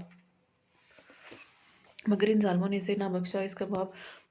مگر ان ظالموں نے اسے نہ بخشا۔ اس کا باپ